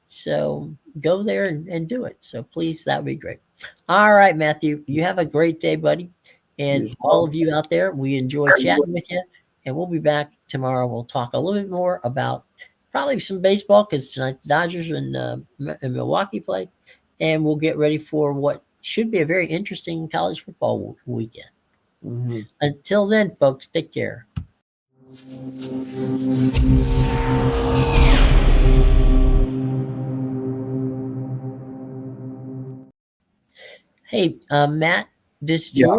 Speaker 1: So go there and do it. So please, that would be great. All right, Matthew, you have a great day, buddy. And all of you out there, we enjoy chatting with you. And we'll be back tomorrow. We'll talk a little bit more about probably some baseball because tonight the Dodgers and Milwaukee play. And we'll get ready for what should be a very interesting college football weekend.
Speaker 2: Mm-hmm.
Speaker 1: Until then, folks, take care. Hey, Matt, does
Speaker 2: Yeah.
Speaker 1: George